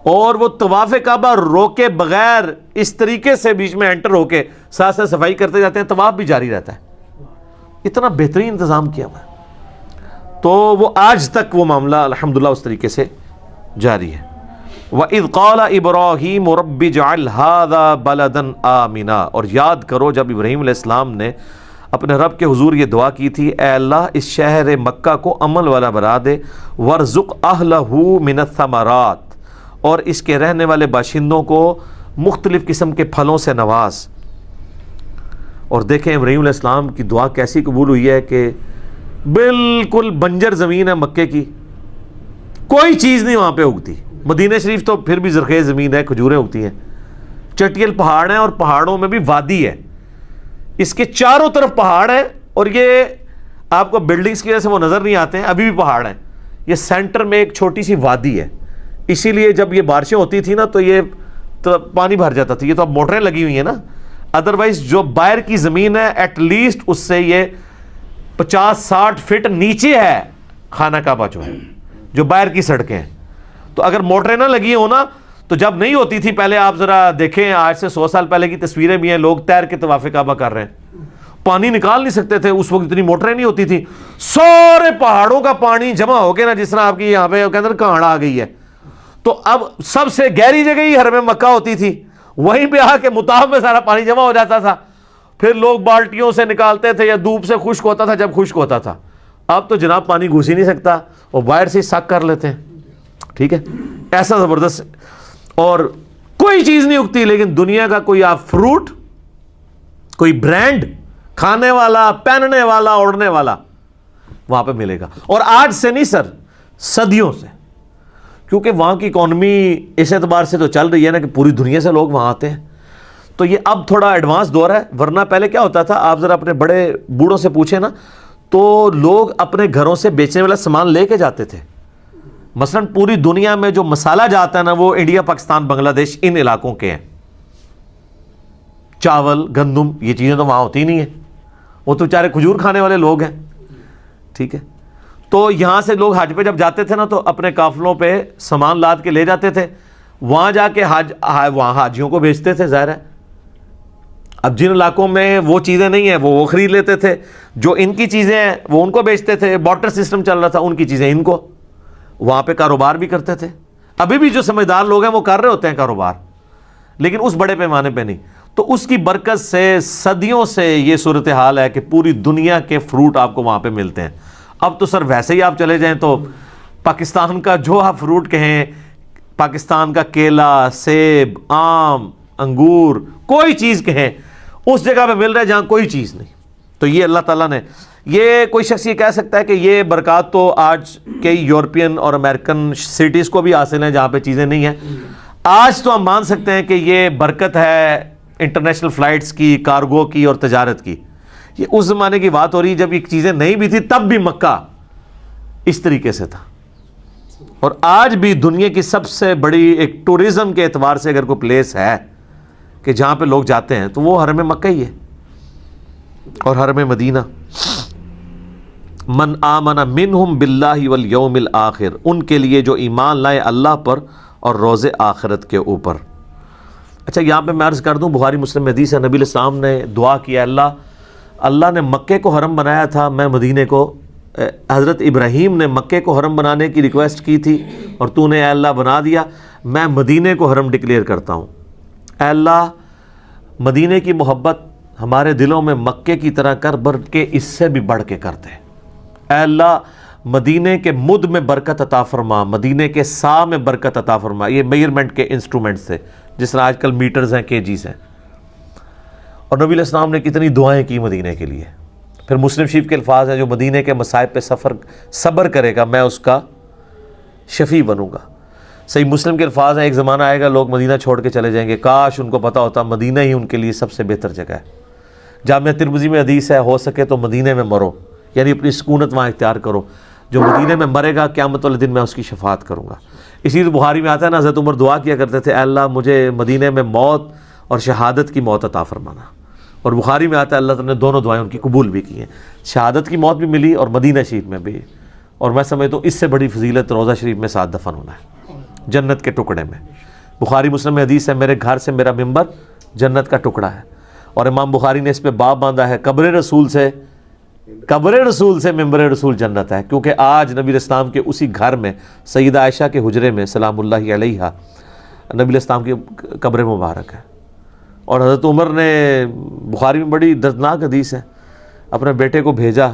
اور وہ طواف کعبہ روکے بغیر اس طریقے سے بیچ میں انٹر ہو کے ساتھ ساتھ صفائی کرتے جاتے ہیں، طواف بھی جاری رہتا ہے، اتنا بہترین انتظام کیا ہوا ہے۔ تو وہ آج تک وہ معاملہ الحمدللہ اس طریقے سے جاری ہے۔ وَإِذْ قَالَ إِبْرَاهِيمُ رَبِّ اجْعَلْ هَذَا بَلَدًا آمِنًا، اور یاد کرو جب ابراہیم علیہ السلام نے اپنے رب کے حضور یہ دعا کی تھی، اے اللہ اس شہر مکہ کو امن والا بنا دے، وَارْزُقْ أَهْلَهُ مِنَ الثَّمَرَاتِ، اور اس کے رہنے والے باشندوں کو مختلف قسم کے پھلوں سے نواز۔ اور دیکھیں ابراہیم علیہ السلام کی دعا کیسی قبول ہوئی ہے کہ بالکل بنجر زمین ہے مکے کی، کوئی چیز نہیں وہاں پہ اگتی۔ مدینہ شریف تو پھر بھی زرخیز زمین ہے، کھجوریں اگتی ہیں، چٹیل پہاڑ ہیں اور پہاڑوں میں بھی وادی ہے، اس کے چاروں طرف پہاڑ ہیں، اور یہ آپ کو بلڈنگز کی وجہ سے وہ نظر نہیں آتے ہیں، ابھی بھی پہاڑ ہیں، یہ سینٹر میں ایک چھوٹی سی وادی ہے، اسی لیے جب یہ بارشیں ہوتی تھی نا تو یہ پانی بھر جاتا تھا۔ یہ تو اب موٹریں لگی ہوئی ہیں نا، ادروائز جو باہر کی زمین ہے ایٹ لیسٹ اس سے یہ 50-60 فٹ نیچے ہے خانہ کعبہ جو ہے، جو باہر کی سڑکیں ہیں۔ تو اگر موٹریں نہ لگی ہوں نا تو جب نہیں ہوتی تھی پہلے، آپ ذرا دیکھیں آج سے 100 سال پہلے کی تصویریں بھی ہیں، لوگ تیر کے طواف کعبہ کر رہے ہیں، پانی نکال نہیں سکتے تھے، اس وقت اتنی موٹریں نہیں ہوتی تھی، سارے پہاڑوں کا پانی جمع ہو کے نا جس طرح آپ کی یہاں پہ اندر کہاڑ آ گئی ہے۔ تو اب سب سے گہری جگہ ہی حرم مکہ ہوتی تھی، وہیں پہ آ کے مطاف میں سارا پانی جمع ہو جاتا تھا، پھر لوگ بالٹیوں سے نکالتے تھے یا دھوپ سے خشک ہوتا تھا جب خشک ہوتا تھا۔ اب تو جناب پانی گھس ہی نہیں سکتا، وہ باہر سے سک کر لیتے ہیں، ٹھیک ہے، ایسا زبردست۔ اور کوئی چیز نہیں اگتی، لیکن دنیا کا کوئی آپ فروٹ کوئی برانڈ کھانے والا، پہننے والا، اوڑھنے والا وہاں پہ ملے گا. اور آج سے نہیں سر، صدیوں سے، کیونکہ وہاں کی اکانومی اس اعتبار سے تو چل رہی ہے نا کہ پوری دنیا سے لوگ وہاں آتے ہیں. تو یہ اب تھوڑا ایڈوانس دور ہے، ورنہ پہلے کیا ہوتا تھا، آپ ذرا اپنے بڑے بوڑھوں سے پوچھیں نا، تو لوگ اپنے گھروں سے بیچنے والا سامان لے کے جاتے تھے. مثلا پوری دنیا میں جو مسالہ جاتا ہے نا، وہ انڈیا، پاکستان، بنگلہ دیش، ان علاقوں کے ہیں. چاول، گندم، یہ چیزیں تو وہاں ہوتی نہیں ہیں، وہ تو بیچارے کھجور کھانے والے لوگ ہیں. ٹھیک ہے، تو یہاں سے لوگ حج پہ جب جاتے تھے نا، تو اپنے قافلوں پہ سامان لاد کے لے جاتے تھے، وہاں جا کے وہاں حاجیوں کو بیچتے تھے. ظاہر ہے اب جن علاقوں میں وہ چیزیں نہیں ہیں وہ خرید لیتے تھے، جو ان کی چیزیں ہیں وہ ان کو بیچتے تھے. بارٹر سسٹم چل رہا تھا، ان کی چیزیں ان کو، وہاں پہ کاروبار بھی کرتے تھے. ابھی بھی جو سمجھدار لوگ ہیں وہ کر رہے ہوتے ہیں کاروبار، لیکن اس بڑے پیمانے پہ نہیں. تو اس کی برکت سے صدیوں سے یہ صورتحال ہے کہ پوری دنیا کے فروٹ آپ کو وہاں پہ ملتے ہیں. اب تو سر ویسے ہی آپ چلے جائیں تو پاکستان کا جو آپ فروٹ کہیں، پاکستان کا کیلا، سیب، آم، انگور، کوئی چیز کہیں، اس جگہ پہ مل رہا ہے جہاں کوئی چیز نہیں. تو یہ اللہ تعالیٰ نے، یہ کوئی شخص یہ کہہ سکتا ہے کہ یہ برکات تو آج کئی یورپین اور امریکن سٹیز کو بھی حاصل ہیں جہاں پہ چیزیں نہیں ہیں. آج تو ہم مان سکتے ہیں کہ یہ برکت ہے انٹرنیشنل فلائٹس کی، کارگو کی اور تجارت کی. یہ اس زمانے کی بات ہو رہی ہے جب یہ چیزیں نہیں بھی تھی، تب بھی مکہ اس طریقے سے تھا. اور آج بھی دنیا کی سب سے بڑی ایک ٹورزم کے اعتبار سے اگر کوئی پلیس ہے کہ جہاں پہ لوگ جاتے ہیں تو وہ حرم مکہ ہی ہے اور حرم مدینہ. من آمن منہم باللہ والیوم الآخر، ان کے لیے جو ایمان لائے اللہ پر اور روز آخرت کے اوپر. اچھا یہاں پہ میں عرض کر دوں، بخاری مسلم میں حدیث ہے، نبی علیہ السلام نے دعا کیا، اللہ نے مکے کو حرم بنایا تھا، میں مدینے کو، حضرت ابراہیم نے مکے کو حرم بنانے کی ریکویسٹ کی تھی اور تو نے اے اللہ بنا دیا، میں مدینے کو حرم ڈکلیئر کرتا ہوں. اے اللہ مدینے کی محبت ہمارے دلوں میں مکے کی طرح کر، بلکہ اس سے بھی بڑھ کے کرتے. اے اللہ مدینے کے مد میں برکت عطا فرما، مدینے کے سا میں برکت عطا فرما. یہ میئرمنٹ کے انسٹرومنٹس تھے، جس طرح آج کل میٹرز ہیں، کےجیز ہیں. اور نبی علیہ السلام نے کتنی دعائیں کی مدینے کے لیے. پھر مسلم شریف کے الفاظ ہیں، جو مدینے کے مصائب پہ صبر کرے گا میں اس کا شفیع بنوں گا. صحیح مسلم کے الفاظ ہیں، ایک زمانہ آئے گا لوگ مدینہ چھوڑ کے چلے جائیں گے، کاش ان کو پتہ ہوتا مدینہ ہی ان کے لیے سب سے بہتر جگہ ہے. جامعہ ترمذی میں حدیث ہے، ہو سکے تو مدینے میں مرو، یعنی اپنی سکونت وہاں اختیار کرو. جو مدینے میں مرے گا قیامت والے دن میں اس کی شفاعت کروں گا. اسی لیے بخاری میں آتا ہے نا، حضرت عمر دعا کیا کرتے تھے، اے اللہ مجھے مدینے میں موت اور شہادت کی موت عطا فرمانا. اور بخاری میں آتا ہے اللہ تعالیٰ نے دونوں دعائیں ان کی قبول بھی کی ہیں، شہادت کی موت بھی ملی اور مدینہ شریف میں بھی. اور میں سمجھتا ہوں اس سے بڑی فضیلت روضہ شریف میں ساتھ دفن ہونا ہے، جنت کے ٹکڑے میں. بخاری مسلم میں حدیث ہے، میرے گھر سے میرا ممبر جنت کا ٹکڑا ہے. اور امام بخاری نے اس پہ باب باندھا ہے، قبر رسول سے ممبر رسول جنت ہے. کیونکہ آج نبی الاسلام کے اسی گھر میں سیدہ عائشہ کے حجرے میں سلام اللہ علیہا نبی الاسلام کی قبر مبارک ہے. اور حضرت عمر نے، بخاری میں بڑی دردناک حدیث ہے، اپنے بیٹے کو بھیجا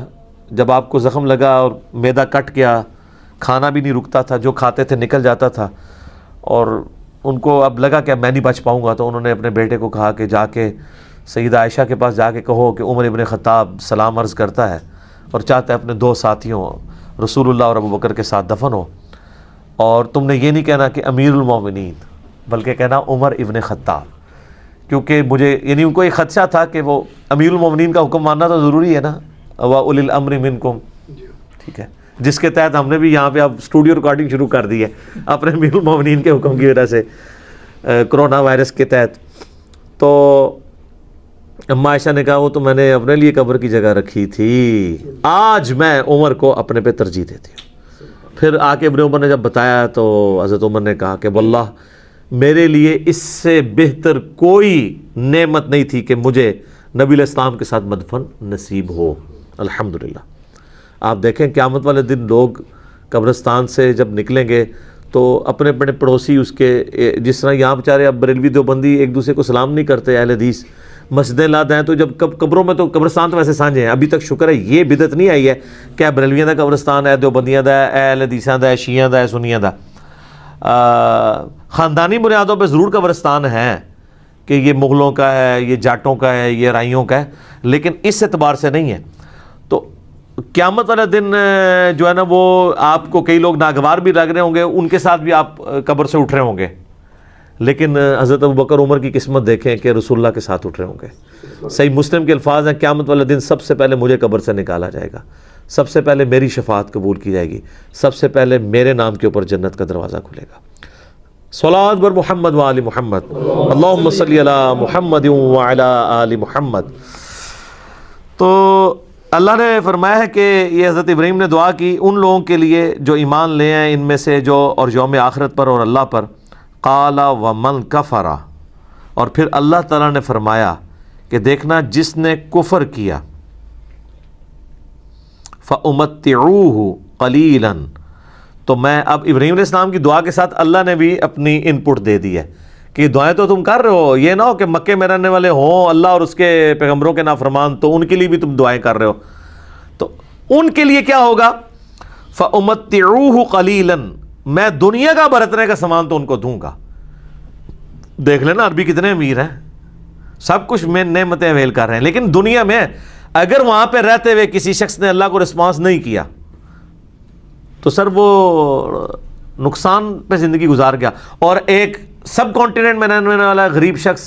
جب آپ کو زخم لگا اور معدہ کٹ گیا، کھانا بھی نہیں رکتا تھا، جو کھاتے تھے نکل جاتا تھا، اور ان کو اب لگا کہ میں نہیں بچ پاؤں گا. تو انہوں نے اپنے بیٹے کو کہا کہ جا کے سیدہ عائشہ کے پاس جا کے کہو کہ عمر ابن خطاب سلام عرض کرتا ہے اور چاہتا ہے اپنے دو ساتھیوں رسول اللہ اور ابو بکر کے ساتھ دفن ہو. اور تم نے یہ نہیں کہنا کہ امیر المومنین، بلکہ کہنا عمر ابن خطاب، کیونکہ مجھے، یعنی ان کو ایک خدشہ تھا کہ وہ امیر المومنین کا حکم ماننا تو ضروری ہے نا، وَأُولِي الْأَمْرِ مِنْكُمْ. ٹھیک ہے، جس کے تحت ہم نے بھی یہاں پہ اب اسٹوڈیو ریکارڈنگ شروع کر دی ہے اپنے امیر المومنین کے حکم کی وجہ سے، کرونا وائرس کے تحت. تو اما عائشہ نے کہا وہ تو میں نے اپنے لیے قبر کی جگہ رکھی تھی، آج میں عمر کو اپنے پہ ترجیح دیتی ہوں. پھر آ کے ابن عمر نے جب بتایا تو حضرت عمر نے کہا کہ واللہ میرے لیے اس سے بہتر کوئی نعمت نہیں تھی کہ مجھے نبی علیہ السلام کے ساتھ مدفن نصیب ہو. الحمدللہ. آپ دیکھیں قیامت والے دن لوگ قبرستان سے جب نکلیں گے تو اپنے اپنے پڑوسی اس کے، جس طرح یہاں بیچارے اب بریلوی دیوبندی ایک دوسرے کو سلام نہیں کرتے، اہل حدیث مسجدیں لاد ہیں، تو جب قبروں میں تو قبرستان تو ویسے سانجھے ہیں. ابھی تک شکر ہے یہ بدعت نہیں آئی ہے کہ بریلویاں دا قبرستان ہے، دیوبندیاں دا ہے، اہل حدیثاں دا ہے، شیعہ دا ہے، سنیاں دا. خاندانی بنیادوں پہ ضرور قبرستان ہیں، کہ یہ مغلوں کا ہے، یہ جاٹوں کا ہے، یہ رائیوں کا ہے، لیکن اس اعتبار سے نہیں ہے۔ تو قیامت والا دن جو ہے نا وہ آپ کو کئی لوگ ناگوار بھی لگ رہے ہوں گے، ان کے ساتھ بھی آپ قبر سے اٹھ رہے ہوں گے، لیکن حضرت ابوبکر عمر کی قسمت دیکھیں کہ رسول اللہ کے ساتھ اٹھ رہے ہوں گے۔ صحیح مسلم کے الفاظ ہیں، قیامت والا دن سب سے پہلے مجھے قبر سے نکالا جائے گا، سب سے پہلے میری شفاعت قبول کی جائے گی، سب سے پہلے میرے نام کے اوپر جنت کا دروازہ کھلے گا۔ صلوات بر محمد و آل محمد، اللہم صلی علی محمد و علی آل محمد۔ تو اللہ نے فرمایا ہے کہ یہ حضرت ابراہیم نے دعا کی ان لوگوں کے لیے جو ایمان لے ہیں ان میں سے جو اور یوم آخرت پر اور اللہ پر، قال ومن کفر، اور پھر اللہ تعالیٰ نے فرمایا کہ دیکھنا جس نے کفر کیا، فَأُمَتِّعُوهُ قَلِيلًا، تو میں اب ابراہیم علیہ السلام کی دعا کے ساتھ اللہ نے بھی اپنی ان پٹ دے دی ہے کہ دعائیں تو تم کر رہے ہو، یہ نہ ہو کہ مکے میں رہنے والے ہوں اللہ اور اس کے پیغمبروں کے نافرمان تو ان کے لیے بھی تم دعائیں کر رہے ہو، تو ان کے لیے کیا ہوگا؟ فَأُمَتِّعُوهُ قَلِيلًا، میں دنیا کا برتنے کا سامان تو ان کو دوں گا۔ دیکھ لینا عربی کتنے امیر ہیں، سب کچھ میں نعمتیں اویل کر رہے ہیں، لیکن دنیا میں اگر وہاں پہ رہتے ہوئے کسی شخص نے اللہ کو رسپانس نہیں کیا تو سر وہ نقصان پہ زندگی گزار گیا۔ اور ایک سب کانٹیننٹ میں رہنے والا غریب شخص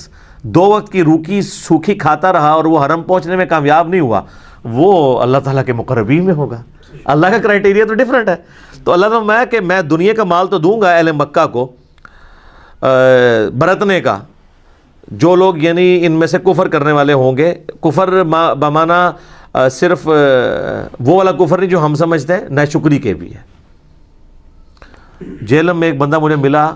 2 وقت کی روکی سوکھی کھاتا رہا اور وہ حرم پہنچنے میں کامیاب نہیں ہوا، وہ اللہ تعالیٰ کے مقربین میں ہوگا۔ اللہ کا کرائٹیریا تو ڈیفرنٹ ہے۔ تو اللہ تعالیٰ میں کہ میں دنیا کا مال تو دوں گا اہل مکہ کو برتنے کا، جو لوگ یعنی ان میں سے کفر کرنے والے ہوں گے، کفر بمانا صرف وہ والا کفر نہیں جو ہم سمجھتے ہیں، ناشکری کے بھی ہے۔ جیلم میں ایک بندہ مجھے ملا،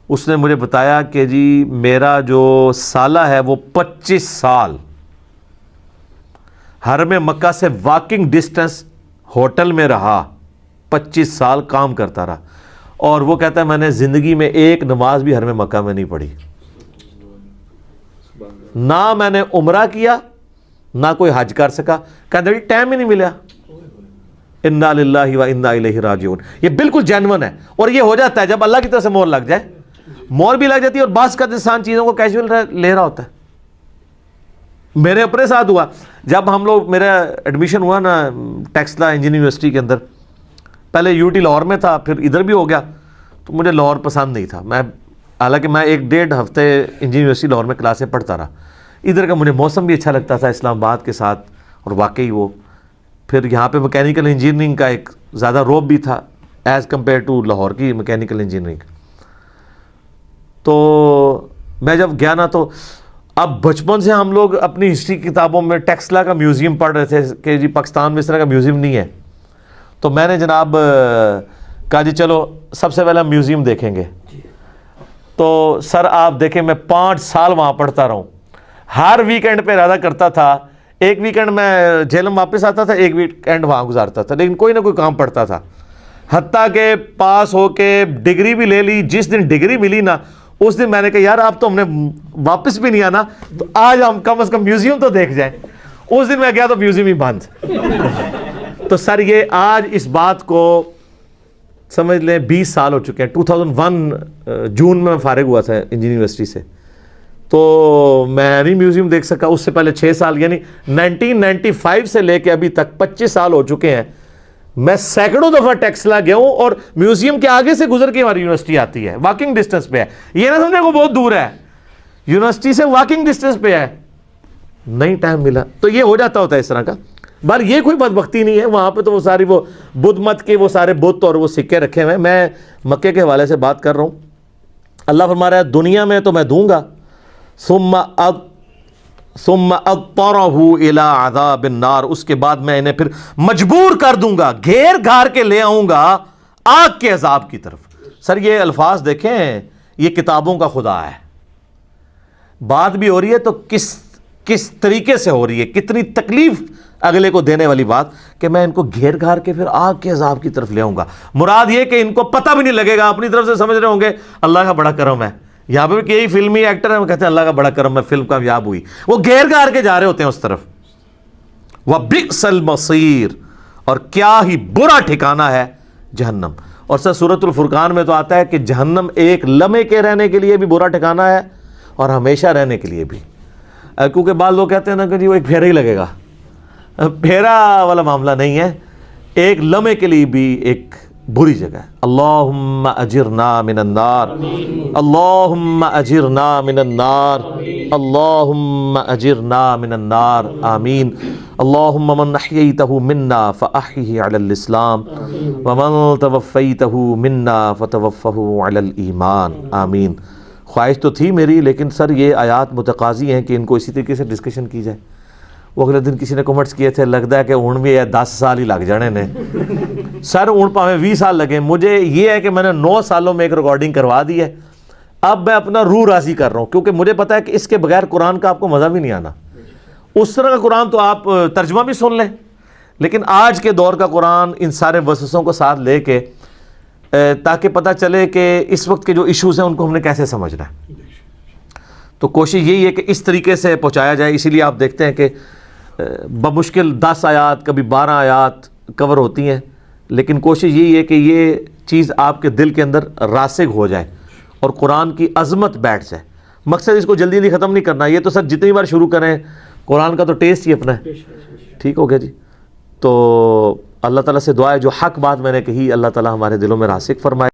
اس نے مجھے بتایا کہ جی میرا جو سالہ ہے وہ 25 سال حرم مکہ سے واکنگ ڈسٹنس ہوٹل میں رہا، 25 سال کام کرتا رہا، اور وہ کہتا ہے میں نے زندگی میں ایک نماز بھی حرم مکہ میں نہیں پڑھی، نہ میں نے عمرہ کیا نہ کوئی حج کر سکا، کہتا ہے ٹائم ہی نہیں ملا۔ انا للہ و انا الیہ راجعون، یہ بالکل جینون ہے، اور یہ ہو جاتا ہے جب اللہ کی طرف سے مہر لگ جائے، مہر بھی لگ جاتی ہے، اور بعض کا انسان چیزوں کو کیجول لے رہا ہوتا ہے۔ میرے اپنے ساتھ ہوا جب ہم لوگ، میرا ایڈمیشن ہوا نا ٹیکسلا انجینئرنگ یونیورسٹی کے اندر، پہلے یو ٹی لاہور میں تھا، پھر ادھر بھی ہو گیا، تو مجھے لاہور پسند نہیں تھا، میں حالانکہ میں 1.5 ہفتے انجینئرنگ یونیورسٹی لاہور میں کلاسیں پڑھتا رہا، ادھر کا مجھے موسم بھی اچھا لگتا تھا اسلام آباد کے ساتھ، اور واقعی وہ پھر یہاں پہ میکینیکل انجینئرنگ کا ایک زیادہ روب بھی تھا ایز کمپیئر ٹو لاہور کی میکینیکل انجینئرنگ۔ تو میں جب گیا نا، تو اب بچپن سے ہم لوگ اپنی ہسٹری کتابوں میں ٹیکسلا کا میوزیم پڑھ رہے تھے کہ جی پاکستان میں اس طرح کا میوزیم نہیں ہے، تو میں نے جناب کہا جی چلو سب سے پہلے ہم میوزیم دیکھیں گے۔ تو سر آپ دیکھیں میں 5 سال وہاں پڑھتا رہا ہوں، ہر ویکینڈ پہ ارادہ کرتا تھا، ایک ویکینڈ میں جیلم واپس آتا تھا، ایک ویکینڈ وہاں گزارتا تھا، لیکن کوئی نہ کوئی کام پڑتا تھا، حتیٰ کہ پاس ہو کے ڈگری بھی لے لی۔ جس دن ڈگری ملی نا اس دن میں نے کہا یار اب تو ہم نے واپس بھی نہیں آنا، تو آج ہم کم از کم میوزیم تو دیکھ جائیں۔ اس دن میں گیا تو میوزیم ہی بند۔ تو سر یہ آج اس بات کو سمجھ لیں 20 سال ہو چکے ہیں۔ 2001 جون میں فارغ ہوا تھا انجینئرنگ یونیورسٹی سے، تو میں نہیں میوزیم دیکھ سکا۔ اس سے پہلے 6 سال یعنی 1995 سے لے کے ابھی تک 25 سال ہو چکے ہیں، میں سینکڑوں دفعہ ٹیکسلا گیا ہوں، اور میوزیم کے آگے سے گزر کے ہماری یونیورسٹی آتی ہے، واکنگ ڈسٹنس پہ ہے، یہ نہ سمجھے کو بہت دور ہے، یونیورسٹی سے واکنگ ڈسٹنس پہ ہے، نہیں ٹائم ملا۔ تو یہ ہو جاتا ہوتا ہے اس طرح کا، بار یہ کوئی بدبختی نہیں ہے، وہاں پہ تو وہ ساری وہ بدھ مت کے وہ سارے بت اور وہ سکے رکھے ہوئے ہیں۔ میں مکے کے حوالے سے بات کر رہا ہوں، اللہ فرما رہا ہے دنیا میں تو میں دوں گا، ثم اضطرہ الی عذاب النار، اس کے بعد میں انہیں پھر مجبور کر دوں گا، گھیر گھار کے لے آؤں گا آگ کے عذاب کی طرف۔ سر یہ الفاظ دیکھیں، یہ کتابوں کا خدا ہے، بات بھی ہو رہی ہے تو کس طریقے سے ہو رہی ہے، کتنی تکلیف اگلے کو دینے والی بات کہ میں ان کو گھیر گھار کے پھر آگ کے عذاب کی طرف لے آؤں گا۔ مراد یہ کہ ان کو پتہ بھی نہیں لگے گا، اپنی طرف سے سمجھ رہے ہوں گے اللہ کا بڑا کرم ہے۔ یہاں پہ بھی یہی فلمی ایکٹر ہیں، وہ کہتے ہیں اللہ کا بڑا کرم ہے، فلم کامیاب ہوئی، وہ گھیر گھار کے جا رہے ہوتے ہیں اس طرف۔ وَبِئْسَ الْمَصِيرُ، اور کیا ہی برا ٹھکانہ ہے جہنم۔ اور سر سورۃ الفرقان میں تو آتا ہے کہ جہنم ایک لمحے کے رہنے کے لیے بھی برا ٹھکانہ ہے، اور ہمیشہ رہنے کے لیے بھی. کیونکہ بعض لوگ کہتے ہیں نا کہ جی وہ ایک پھیرا ہی لگے گا. پھیرا والا معاملہ نہیں ہے, ایک لمحے کے لیے بھی ایک بری جگہ ہے. اللہم اجرنا من النار, اللہم اجرنا من النار, اللہم اجرنا من النار, آمین. اللہم من احییتہ منا فاحیہ علی الاسلام ومن توفیتہ منا فتوفہ علی الایمان, آمین. خواہش تو تھی میری, لیکن سر یہ آیات متقاضی ہیں کہ ان کو اسی طریقے سے ڈسکشن کی جائے. وہ اگلے دن کسی نے کمنٹس کیے تھے, لگتا ہے کہ ہوں بھی 10 سال ہی لگ جانے نے. سر ہوں پاویں 20 سال لگے, مجھے یہ ہے کہ میں نے 9 سالوں میں ایک ریکارڈنگ کروا دی ہے. اب میں اپنا روح راضی کر رہا ہوں, کیونکہ مجھے پتا ہے کہ اس کے بغیر قرآن کا آپ کو مزہ بھی نہیں آنا. اس طرح کا قرآن تو آپ ترجمہ بھی سن لیں, لیکن آج کے دور کا قرآن ان سارے وسوسوں کو ساتھ لے کے, تاکہ پتہ چلے کہ اس وقت کے جو ایشوز ہیں ان کو ہم نے کیسے سمجھنا ہے. تو کوشش یہی ہے کہ اس طریقے سے پہنچایا جائے. اسی لیے آپ دیکھتے ہیں کہ بمشکل 10 آیات کبھی 12 آیات کور ہوتی ہیں, لیکن کوشش یہی ہے کہ یہ چیز آپ کے دل کے اندر راسخ ہو جائے اور قرآن کی عظمت بیٹھ جائے. مقصد اس کو جلدی جلدی ختم نہیں کرنا, یہ تو سر جتنی بار شروع کریں, قرآن کا تو ٹیسٹ ہی اپنا ہے. ٹھیک ہو گیا جی. تو اللہ تعالیٰ سے دعا ہے جو حق بات میں نے کہی اللہ تعالیٰ ہمارے دلوں میں راسخ فرمائے.